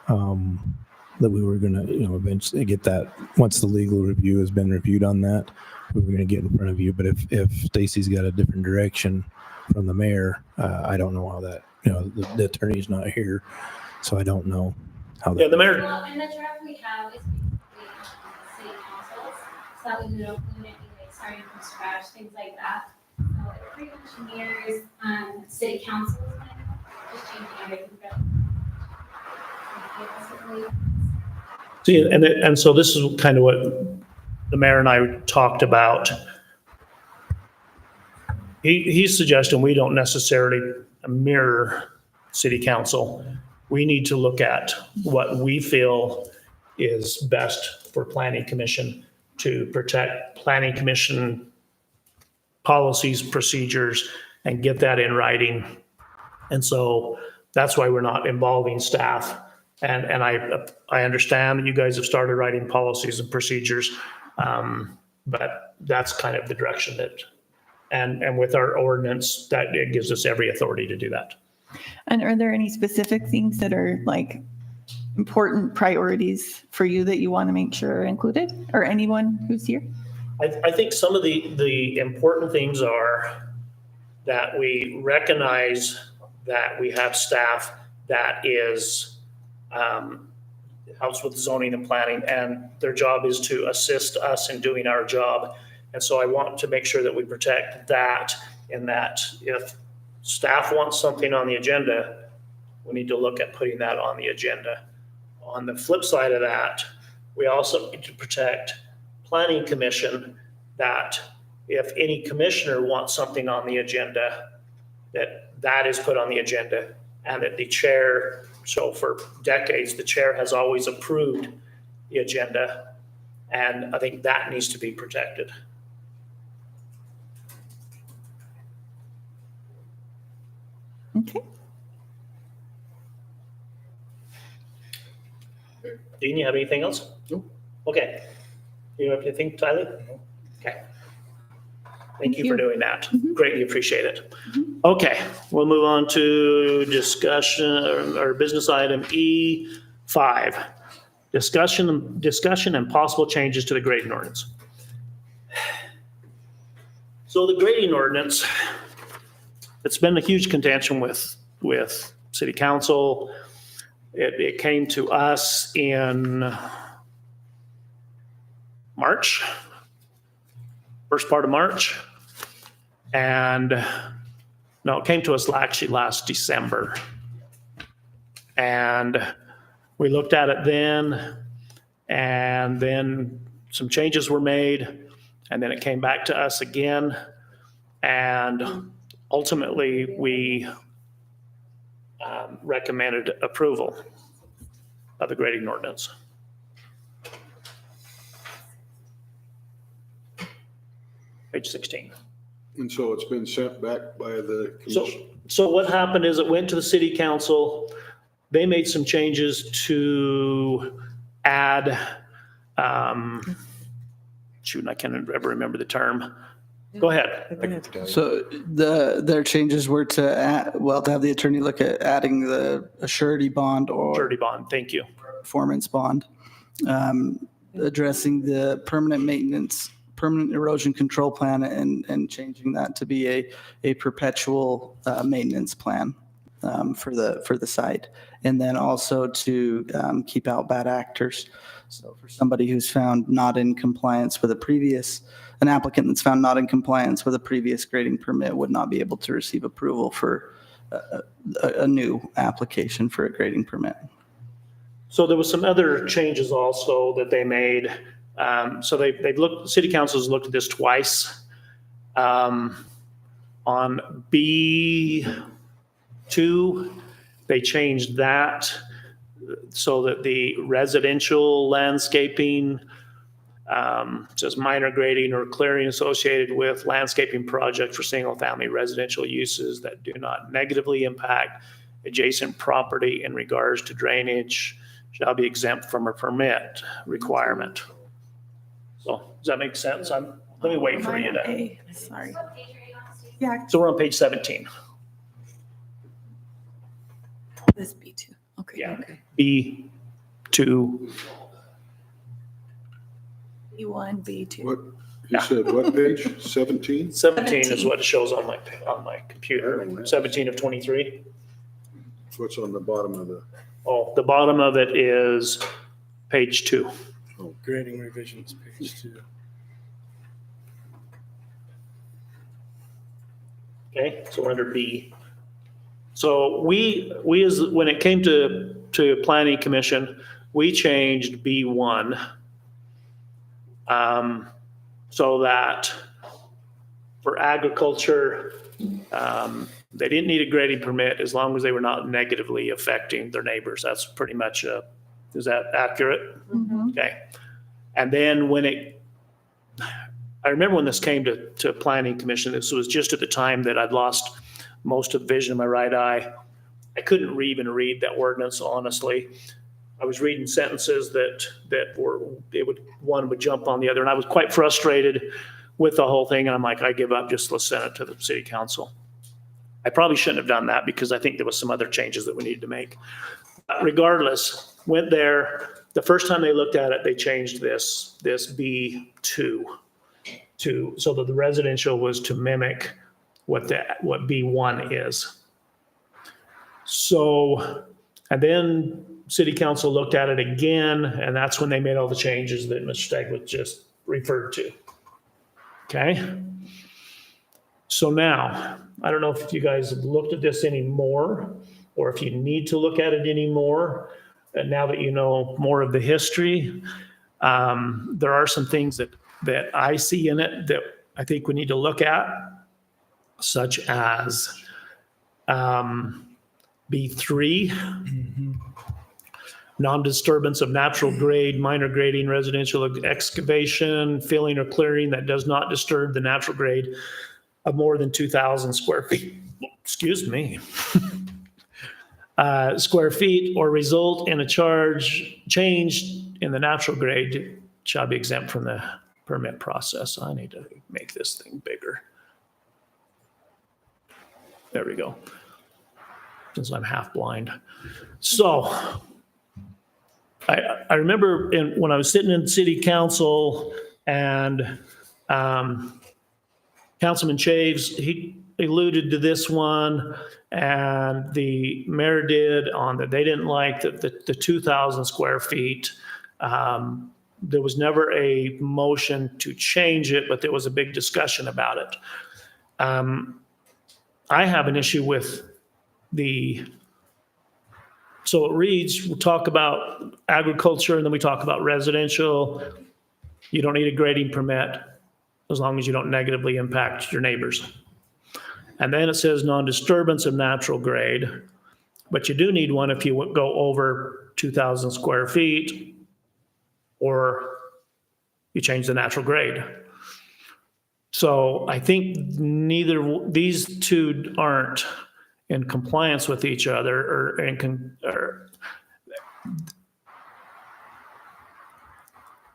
that we were gonna, eventually get that, once the legal review has been reviewed on that, we were gonna get in front of you. But if Stacy's got a different direction from the mayor, I don't know how that, the attorney's not here, so I don't know how that. Yeah, the mayor, Well, in the draft we have is basically city councils, so that we wouldn't be like starting from scratch, things like that. So it pretty much mirrors, city councils, just changing everything from. see, and so this is kind of what the mayor and I talked about. He's suggesting we don't necessarily mirror city council. We need to look at what we feel is best for planning commission to protect planning commission policies, procedures, and get that in writing. And so that's why we're not involving staff. And I understand that you guys have started writing policies and procedures, but that's kind of the direction that, and with our ordinance, that it gives us every authority to do that. And are there any specific things that are like important priorities for you that you want to make sure are included, or anyone who's here? I think some of the important things are that we recognize that we have staff that is, helps with zoning and planning, and their job is to assist us in doing our job. And so I want to make sure that we protect that, in that if staff wants something on the agenda, we need to look at putting that on the agenda. On the flip side of that, we also need to protect planning commission, that if any commissioner wants something on the agenda, that is put on the agenda, and that the chair, so for decades, the chair has always approved the agenda, and I think that needs to be protected. Okay. Dean, you have anything else? Nope. Okay. You have anything, Tyler? Okay. Thank you for doing that. Greatly appreciate it. Okay, we'll move on to discussion or business item E5. Discussion and possible changes to the grading ordinance. So the grading ordinance, it's been a huge contention with city council. It came to us in March, first part of March. And no, it came to us actually last December. And we looked at it then, and then some changes were made, and then it came back to us again. And ultimately, we recommended approval of the grading ordinance. Page 16. And so it's been sent back by the So, commission. so what happened is it went to the city council. They made some changes to add, shoot, I can't ever remember the term. Go ahead. So their changes were to add, to have the attorney look at adding the a surety bond or Surety bond, thank you. performance bond, addressing the permanent erosion control plan and changing that to be a perpetual maintenance plan for the site. And then also to keep out bad actors. So for somebody who's found not in compliance with an applicant that's found not in compliance with a previous grading permit would not be able to receive approval for a new application for a grading permit. So there was some other changes also that they made. So they've looked, city council's looked at this twice. On B2, they changed that so that the residential landscaping says minor grading or clearing associated with landscaping projects for single-family residential uses that do not negatively impact adjacent property in regards to drainage shall be exempt from a permit requirement. So does that make sense? Let me wait for you to. Sorry. What page are you on, Steve? Yeah, So we're on page 17. this B2. Okay. Yeah. Okay. B2. B1, B2. What, you said what page? 17? 17 is what it shows on my computer. 17 of 23. What's on the bottom of the, Oh, the bottom of it is page 2. Grading revisions, page 2. Okay, so we're under B. So we as, when it came to planning commission, we changed B1. So that for agriculture, they didn't need a grading permit as long as they were not negatively affecting their neighbors. That's pretty much is that accurate? Okay. And then I remember when this came to planning commission, this was just at the time that I'd lost most of vision in my right eye. I couldn't even read that ordinance, honestly. I was reading sentences that were, one would jump on the other, and I was quite frustrated with the whole thing. And I'm like, I give up, just let's send it to the city council. I probably shouldn't have done that because I think there was some other changes that we needed to make. Regardless, went there. The first time they looked at it, they changed this B2 so that the residential was to mimic what B1 is. So, and then city council looked at it again, and that's when they made all the changes that Mr. Stegler just referred to. Okay? So now, I don't know if you guys have looked at this anymore, or if you need to look at it anymore, and now that you know more of the history. There are some things that I see in it that I think we need to look at, such as B3, non-disturbance of natural grade, minor grading, residential excavation, filling or clearing that does not disturb the natural grade of more than 2,000 square feet. Excuse me. Square feet or result in a change in the natural grade shall be exempt from the permit process. I need to make this thing bigger. There we go. Since I'm half blind. So I remember when I was sitting in city council and Councilman Chaves, he alluded to this one, and the mayor did on that. They didn't like the 2,000 square feet. There was never a motion to change it, but there was a big discussion about it. I have an issue with so it reads, we'll talk about agriculture and then we talk about residential. You don't need a grading permit as long as you don't negatively impact your neighbors. And then it says non-disturbance of natural grade, but you do need one if you go over 2,000 square feet or you change the natural grade. So I think these two aren't in compliance with each other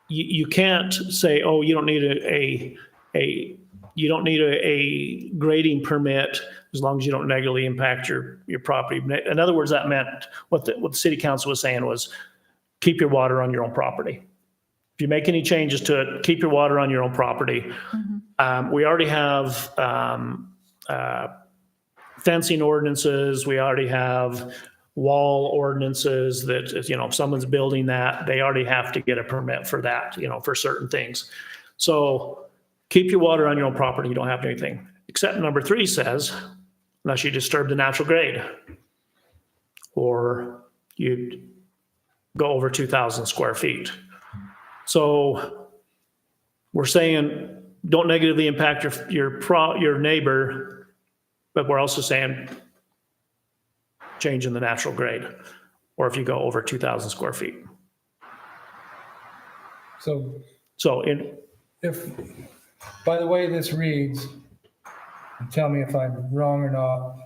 you can't say, oh, you don't need a grading permit as long as you don't negatively impact your property. In other words, that meant what the city council was saying was keep your water on your own property. If you make any changes to it, keep your water on your own property. We already have fencing ordinances. We already have wall ordinances that, if someone's building that, they already have to get a permit for that, for certain things. So keep your water on your own property. You don't have anything. Except number 3 says, unless you disturb the natural grade or you go over 2,000 square feet. So we're saying don't negatively impact your neighbor, but we're also saying change in the natural grade, or if you go over 2,000 square feet. So if, by the way this reads, and tell me if I'm wrong or not,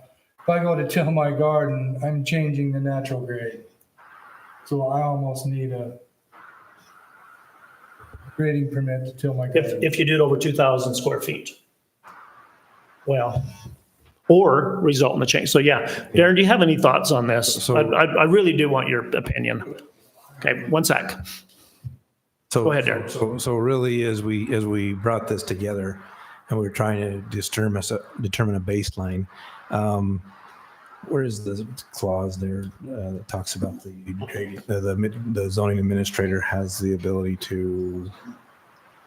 if I go to till my garden, I'm changing the natural grade. So I almost need a grading permit to till my garden. If you do it over 2,000 square feet. Well, or result in the change. So yeah, Darren, do you have any thoughts on this? So- I really do want your opinion. Okay, one sec. So Go ahead, Darren. So really, as we brought this together, and we were trying to determine a baseline, where is the clause there that talks about the zoning administrator has the ability to?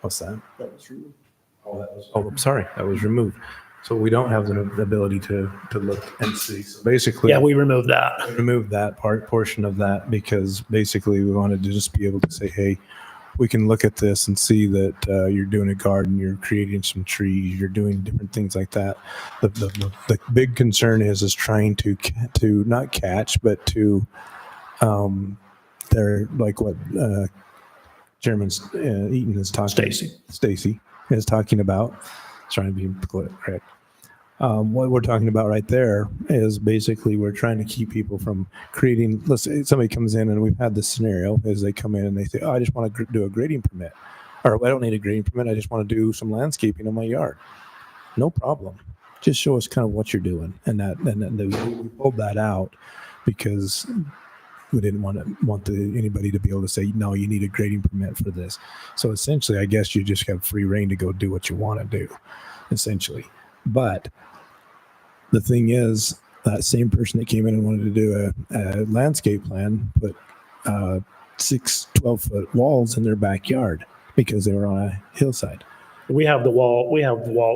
What's that? That was removed. Oh, I'm sorry, that was removed. So we don't have the ability to look and see. So basically, Yeah, we removed that. remove that portion of that, because basically we wanted to just be able to say, hey, we can look at this and see that you're doing a garden, you're creating some trees, you're doing different things like that. The big concern is trying to not catch, but to they're like what Chairman Eaton is talking. Stacy is talking about. Trying to be correct. What we're talking about right there is basically we're trying to keep people from creating. Let's say somebody comes in, and we've had this scenario is they come in and they say, "Oh, I just want to do a grading permit," or "I don't need a grading permit. I just want to do some landscaping in my yard." No problem. Just show us kind of what you're doing, and we pulled that out because we didn't want anybody to be able to say, "No, you need a grading permit for this." So essentially, I guess you just have free reign to go do what you want to do, essentially. But the thing is, that same person that came in and wanted to do a landscape plan put 12-foot walls in their backyard because they were on a hillside. We have the wall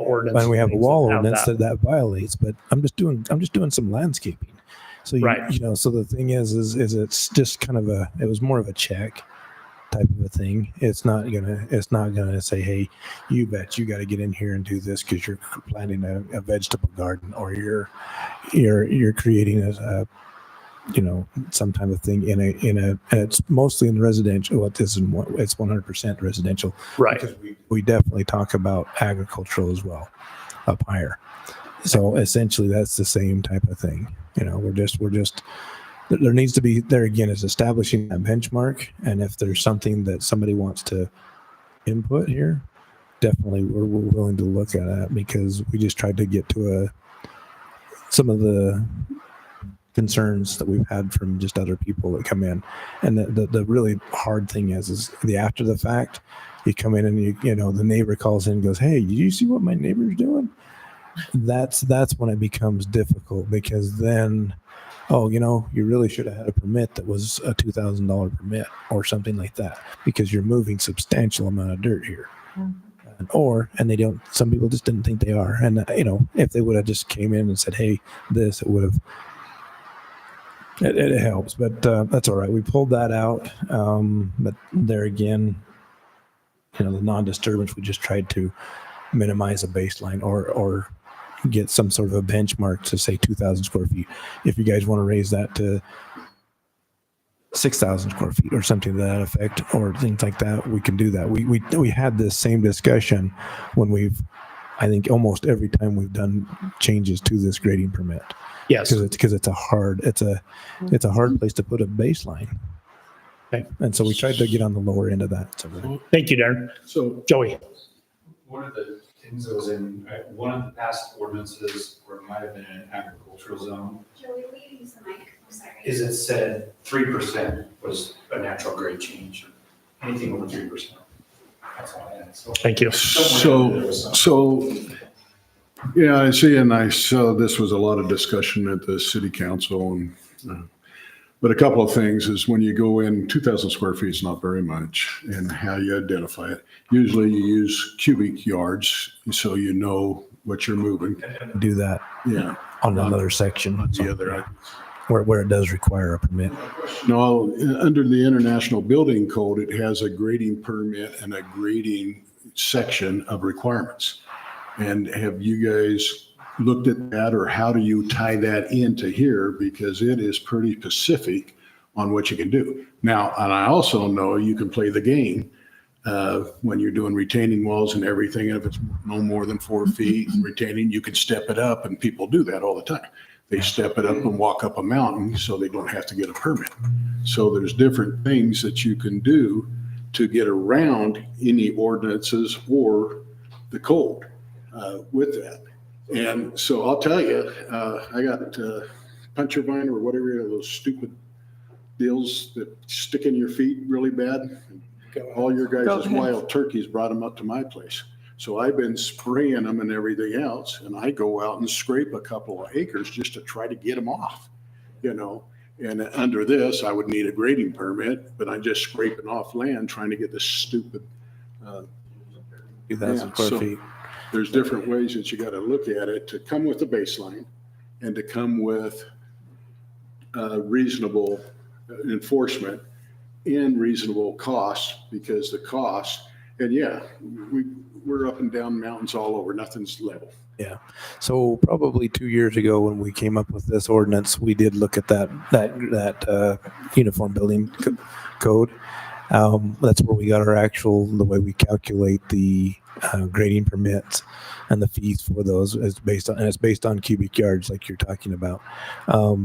ordinance. And we have a wall that ordinance that violates, but I'm just doing some landscaping. So Right. So the thing is it's just kind of it was more of a check type of a thing. It's not gonna say, hey, you bet you got to get in here and do this because you're planting a vegetable garden, or you're creating some type of thing in a and it's mostly in residential. Well, it's 100% residential. Right. Because we definitely talk about agricultural as well up higher. So essentially that's the same type of thing. We're just there needs to be, there again, is establishing that benchmark. And if there's something that somebody wants to input here, definitely we're willing to look at that, because we just tried to get to some of the concerns that we've had from just other people that come in. And the really hard thing is the after the fact, you come in and the neighbor calls in and goes, hey, did you see what my neighbor's doing? That's when it becomes difficult, because then, you really should have had a permit that was a $2,000 permit or something like that, because you're moving substantial amount of dirt here. And they don't, some people just didn't think they are. And, if they would have just came in and said, hey, it would have, it helps, but that's all right. We pulled that out. But there again, the non-disturbance, we just tried to minimize a baseline or get some sort of a benchmark to say 2,000 square feet. If you guys want to raise that to 6,000 square feet or something to that effect, or things like that, we can do that. We had this same discussion when I think almost every time we've done changes to this grading permit. Yes. Because it's a hard place to put a baseline. Okay. And so we tried to get on the lower end of that. So Thank you, Darren. So Joey. One of the things that was in one of the past ordinances, or it might have been an agricultural zone, Joey, will you use the mic? I'm sorry. is it said 3% was a natural grade change. Anything over 3%. That's all I had. So Thank you. Yeah, I see, and I saw this was a lot of discussion at the city council, but a couple of things is when you go in, 2,000 square feet is not very much, and how you identify it. Usually you use cubic yards, so you know what you're moving. do that Yeah. on another section. The other, Where it does require a permit. no, under the International Building Code, it has a grading permit and a grading section of requirements. And have you guys looked at that, or how do you tie that into here? Because it is pretty specific on what you can do. Now, and I also know you can play the game when you're doing retaining walls and everything. If it's no more than 4 feet retaining, you can step it up, and people do that all the time. They step it up and walk up a mountain so they don't have to get a permit. So there's different things that you can do to get around any ordinances or the code with that. And so I'll tell you, I got puncher vine or whatever, those stupid deals that stick in your feet really bad. All your guys' Go ahead. wild turkeys brought them up to my place. So I've been spraying them and everything else, and I go out and scrape a couple of acres just to try to get them off, And under this, I would need a grading permit, but I'm just scraping off land trying to get this stupid. 2,000 square so- feet. There's different ways that you got to look at it to come with a baseline and to come with reasonable enforcement and reasonable costs, because the cost, and yeah, we're up and down mountains all over, nothing's level. Yeah. So probably 2 years ago when we came up with this ordinance, we did look at that uniform building code. That's where we got the way we calculate the grading permits and the fees for those is based on cubic yards, like you're talking about. But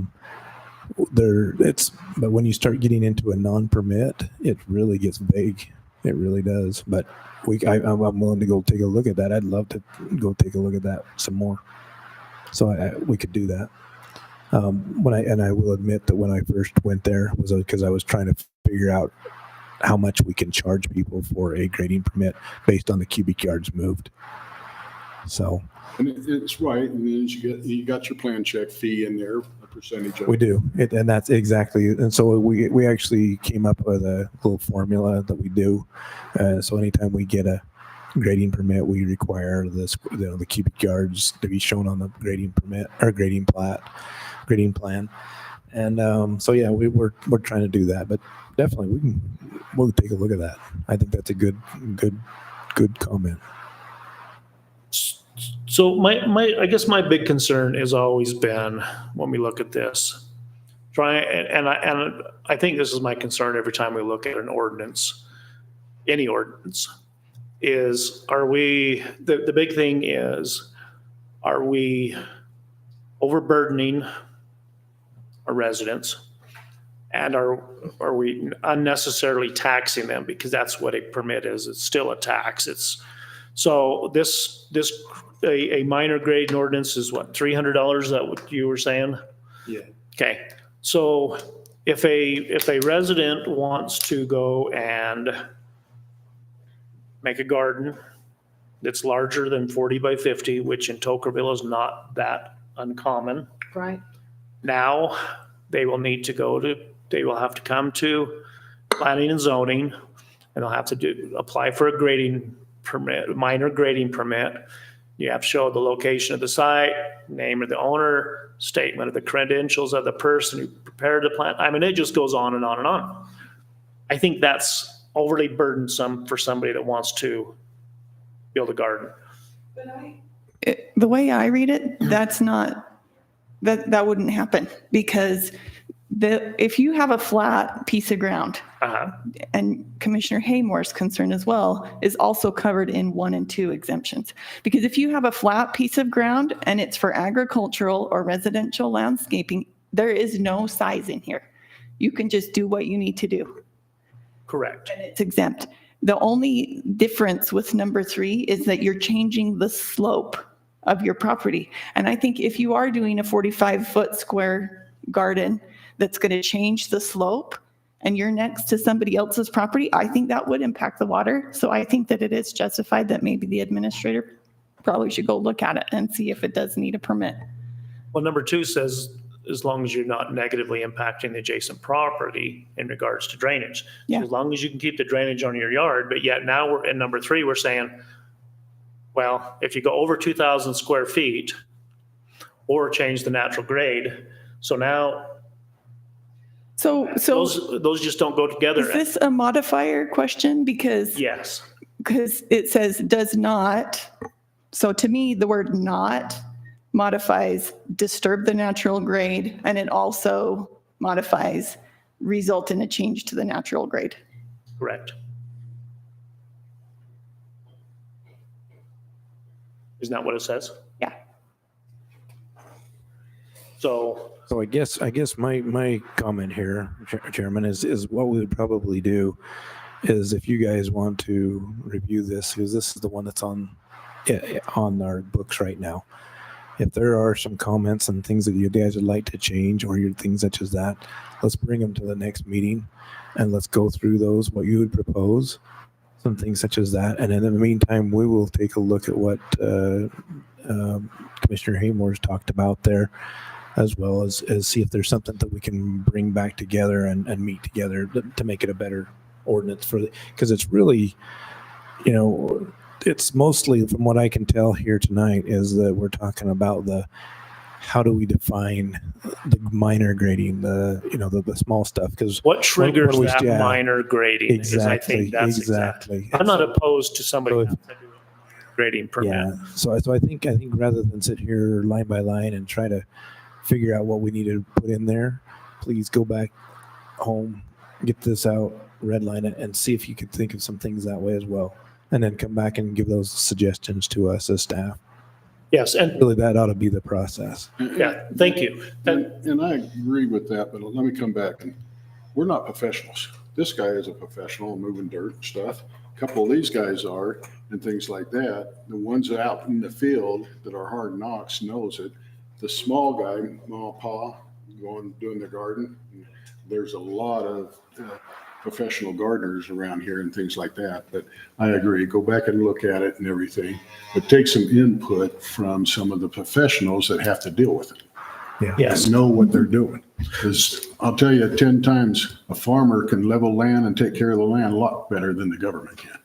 when you start getting into a non-permit, it really gets vague. It really does. But I'm willing to go take a look at that. I'd love to go take a look at that some more. So we could do that. I will admit that when I first went there was because I was trying to figure out how much we can charge people for a grading permit based on the cubic yards moved. So And it's right, and then you got your plan check fee in there, a percentage of we it. do, and that's exactly. And so we actually came up with a little formula that we do. So anytime we get a grading permit, we require this, the cubic yards to be shown on the grading permit or grading plan. And so yeah, we're trying to do that, but definitely we'll take a look at that. I think that's a good comment. So I guess my big concern has always been when we look at this, and I think this is my concern every time we look at an ordinance, any ordinance, is the big thing is, are we overburdening our residents? And are we unnecessarily taxing them? Because that's what a permit is. It's still a tax. So a minor grade ordinance is what, $300? Is that what you were saying? Yeah. Okay. So if a resident wants to go and make a garden that's larger than 40 by 50, which in Tokerville is not that uncommon, Right. now they will have to come to planning and zoning, and they'll have to apply for a grading permit, a minor grading permit. You have to show the location of the site, name of the owner, statement of the credentials of the person who prepared the plan. I mean, it just goes on and on and on. I think that's overly burdensome for somebody that wants to build a garden. The way I read it, that wouldn't happen, because if you have a flat piece of ground, Uh-huh. and Commissioner Haymore's concern as well is also covered in 1 and 2 exemptions. Because if you have a flat piece of ground and it's for agricultural or residential landscaping, there is no size in here. You can just do what you need to do. Correct. And it's exempt. The only difference with number 3 is that you're changing the slope of your property. And I think if you are doing a 45-foot square garden that's going to change the slope, and you're next to somebody else's property, I think that would impact the water. So I think that it is justified that maybe the administrator probably should go look at it and see if it does need a permit. Well, number 2 says, as long as you're not negatively impacting the adjacent property in regards to drainage. Yeah. As long as you can keep the drainage on your yard, but yet now we're in number 3, we're saying, well, if you go over 2,000 square feet or change the natural grade, so now So those just don't go together. is this a modifier question? Because Yes. it says does not. So to me, the word not modifies disturb the natural grade, and it also modifies result in a change to the natural grade. Correct. Isn't that what it says? Yeah. So, I guess my comment here, Chairman, is what we would probably do is, if you guys want to review this, because this is the one that's on our books right now. If there are some comments and things that you guys would like to change, or your things such as that, let's bring them to the next meeting and let's go through those, what you would propose, some things such as that. And in the meantime, we will take a look at what Commissioner Haymore's talked about there, as well as see if there's something that we can bring back together and meet together to make it a better ordinance because it's really, it's mostly, from what I can tell here tonight, is that we're talking about how do we define the minor grading, the small stuff, because what triggers we- that yeah, minor grading? Is I think that's exactly. I'm not opposed to somebody So having to do a grading permit. Yeah. So I think rather than sit here line by line and try to figure out what we need to put in there, please go back home, get this out, redline it, and see if you could think of some things that way as well. And then come back and give those suggestions to us as staff. Yes, and Really, that ought to be the process. yeah, thank you. And I agree with that, but let me come back. We're not professionals. This guy is a professional moving dirt and stuff. A couple of these guys are, and things like that. The ones out in the field that are hard knocks knows it. The small guy, Ma Pa, doing the garden, there's a lot of professional gardeners around here and things like that. But I agree, go back and look at it and everything, but take some input from some of the professionals that have to deal with it. Yes. And know what they're doing. Because I'll tell you, 10 times a farmer can level land and take care of the land a lot better than the government can.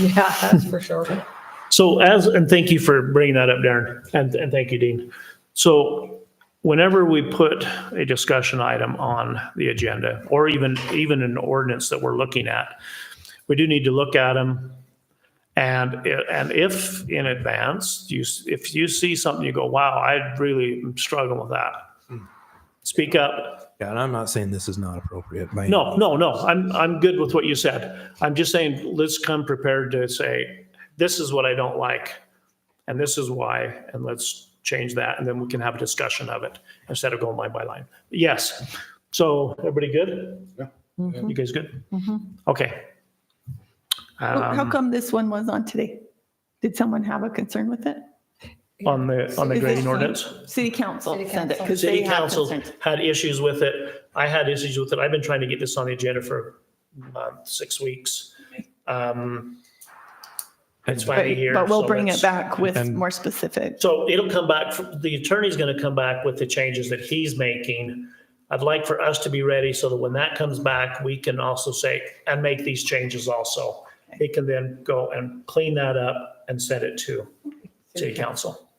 Yeah, that's for sure. So and thank you for bringing that up, Darren, and thank you, Dean. So whenever we put a discussion item on the agenda, or even an ordinance that we're looking at, we do need to look at them. And if in advance, if you see something, you go, wow, I really am struggling with that. Speak up. Yeah, and I'm not saying this is not appropriate. No. I'm good with what you said. I'm just saying, let's come prepared to say, this is what I don't like, and this is why, and let's change that, and then we can have a discussion of it instead of going line by line. Yes. So everybody good? Yeah. You guys good? Mhm. Okay. How come this one was on today? Did someone have a concern with it? On the Is it grading ordinance? City council City sent it council. because City they have council concerns. had issues with it. I had issues with it. I've been trying to get this on the agenda for 6 weeks. It's finally here. But we'll so bring let's- it back with and- more specific. So it'll come back, the attorney's going to come back with the changes that he's making. I'd like for us to be ready so that when that comes back, we can also say, and make these changes also. He can then go and clean that up and send it to city council.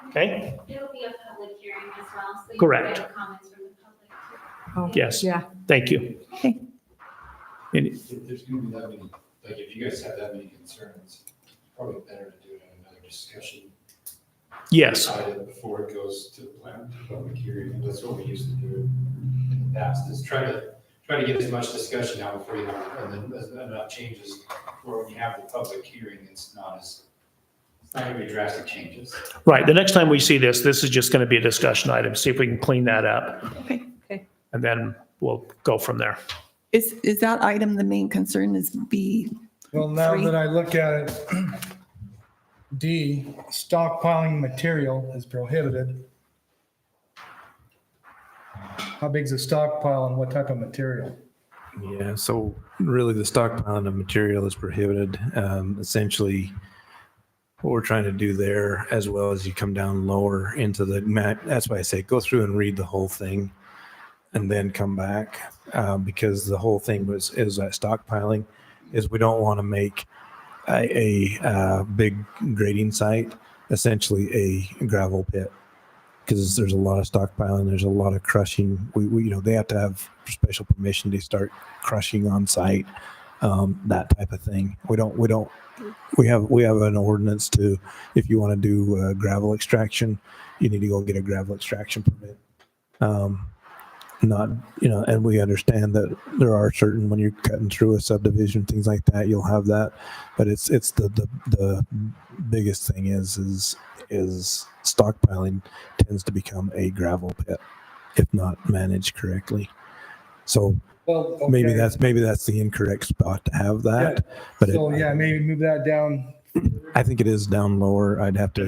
Okay? It'll be a public hearing as well, so you can Correct. get comments from the public. Oh, Yes. Yeah. Thank you. Okay. And- If there's gonna be that many, like, if you guys have that many concerns, probably better to do it in another discussion Yes, item before it goes to the plan, to public hearing. That's what we used to do in the past, is try to get as much discussion out before you have, and then enough changes, or when you have the public hearing, it's not gonna be drastic changes. right. The next time we see this is just going to be a discussion item. See if we can clean that up. Okay. And then we'll go from there. Is that item the main concern is B? Well, now Three. that I look at it, D, stockpiling material is prohibited. How big's a stockpile and what type of material? Yeah, so really the stockpiling of material is prohibited. Essentially, what we're trying to do there, as well as you come down lower into the map, that's why I say go through and read the whole thing and then come back, because the whole thing is that stockpiling is we don't want to make a big grading site essentially a gravel pit, because there's a lot of stockpiling, there's a lot of crushing. We they have to have special permission to start crushing on site, that type of thing. We have an ordinance to, if you want to do gravel extraction, you need to go get a gravel extraction permit. And we understand that there are certain, when you're cutting through a subdivision, things like that, you'll have that. But it's the biggest thing is stockpiling tends to become a gravel pit if not managed correctly. So Well, maybe okay. that's the incorrect spot to have that. But So, yeah, maybe move that down. I think it is down lower. I'd have to.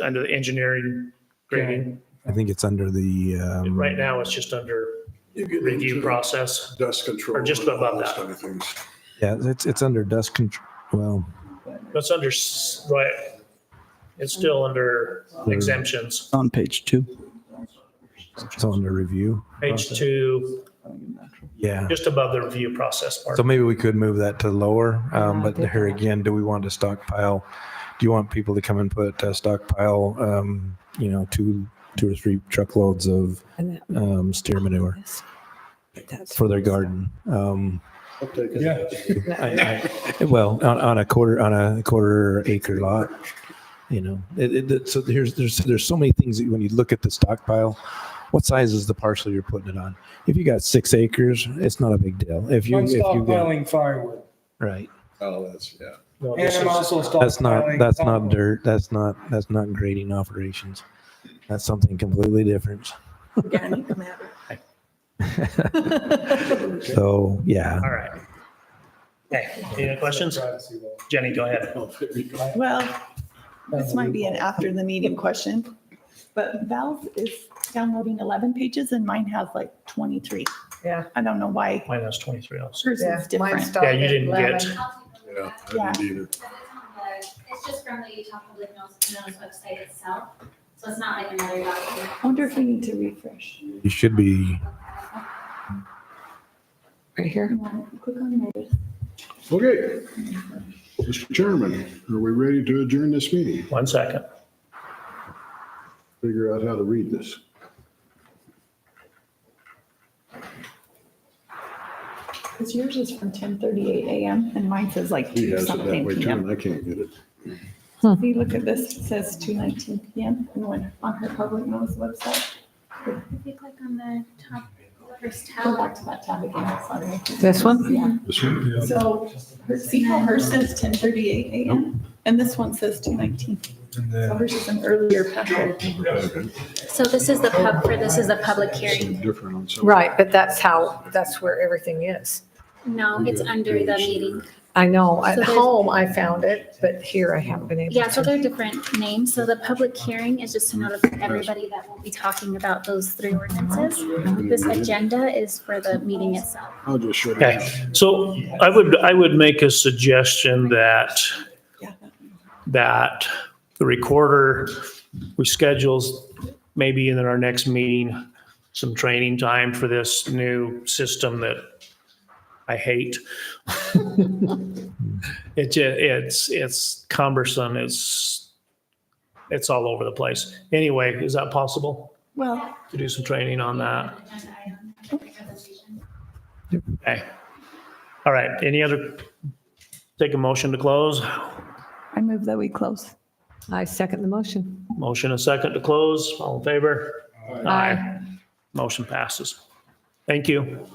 Under the engineering grading. I think it's under the. Right now, it's just under review process. Dust control. Or just and all above those that. kind of things. Yeah, it's under dust control. Well, It's under, right, it's still under exemptions. On page 2. it's under review. Page 2, Yeah. just above the review process part. So maybe we could move that to lower. But here again, do we want to stockpile? Do you want people to come and put stockpile, 2 or 3 truckloads of steer manure for their garden? I'll take it. Yeah. Well, on a quarter acre lot, so there's so many things that when you look at the stockpile, what size is the parcel you're putting it on? If you got 6 acres, it's not a big deal. I'm If you got, stockpiling firewood. right. Oh, that's, yeah. No, And this I'm is- also That's not stockpiling. dirt. That's not grading operations. That's something completely different. Organic matter. So, yeah. All right. Okay, any other questions? Jenny, go ahead. Well, this might be an after the meeting question, but Val's is downloading 11 pages and mine has like 23. I don't know why Mine has 23 also. hers Yeah, is different. mine stopped Yeah, you at didn't 11. get, Yeah, I didn't either. It's just from the Utah Public Notice website itself, so it's not like another document. I wonder if we need to refresh. You should be, Right here. Click on notice. Okay. Mr. Chairman, are we ready to adjourn this meeting? 1 second. Figure out how to read this. Because yours is from 10:38 a.m. and mine says like He has it that something way too, p.m. and I can't get it. If you look at this, it says 2:19 p.m. and when on her public notice website. If you click on the top first Go tab, back to that tab again, sorry. This one? Yeah. This one? So see how hers says 10:38 a.m. and this one says 2:19. So hers is an earlier packet. so this is the public hearing. Different on some. Right, but that's where everything is. No, it's under the meeting. I know, at So there's- home I found it, but here I haven't been able to. Yeah, so they're different names. So the public hearing is just to notify everybody that we'll be talking about those 3 ordinances. This agenda is for the meeting itself. I'll just shut it Okay, down. so I would make a suggestion that the recorder, we schedules maybe in our next meeting, some training time for this new system that I hate. It's cumbersome. It's all over the place. Anyway, is that possible Well, to do some training on that? Agenda item, presentation. Okay. All right. Any other, take a motion to close? I move that we close. I second the motion. Motion a second to close. All in favor? Aye. Motion passes. Thank you.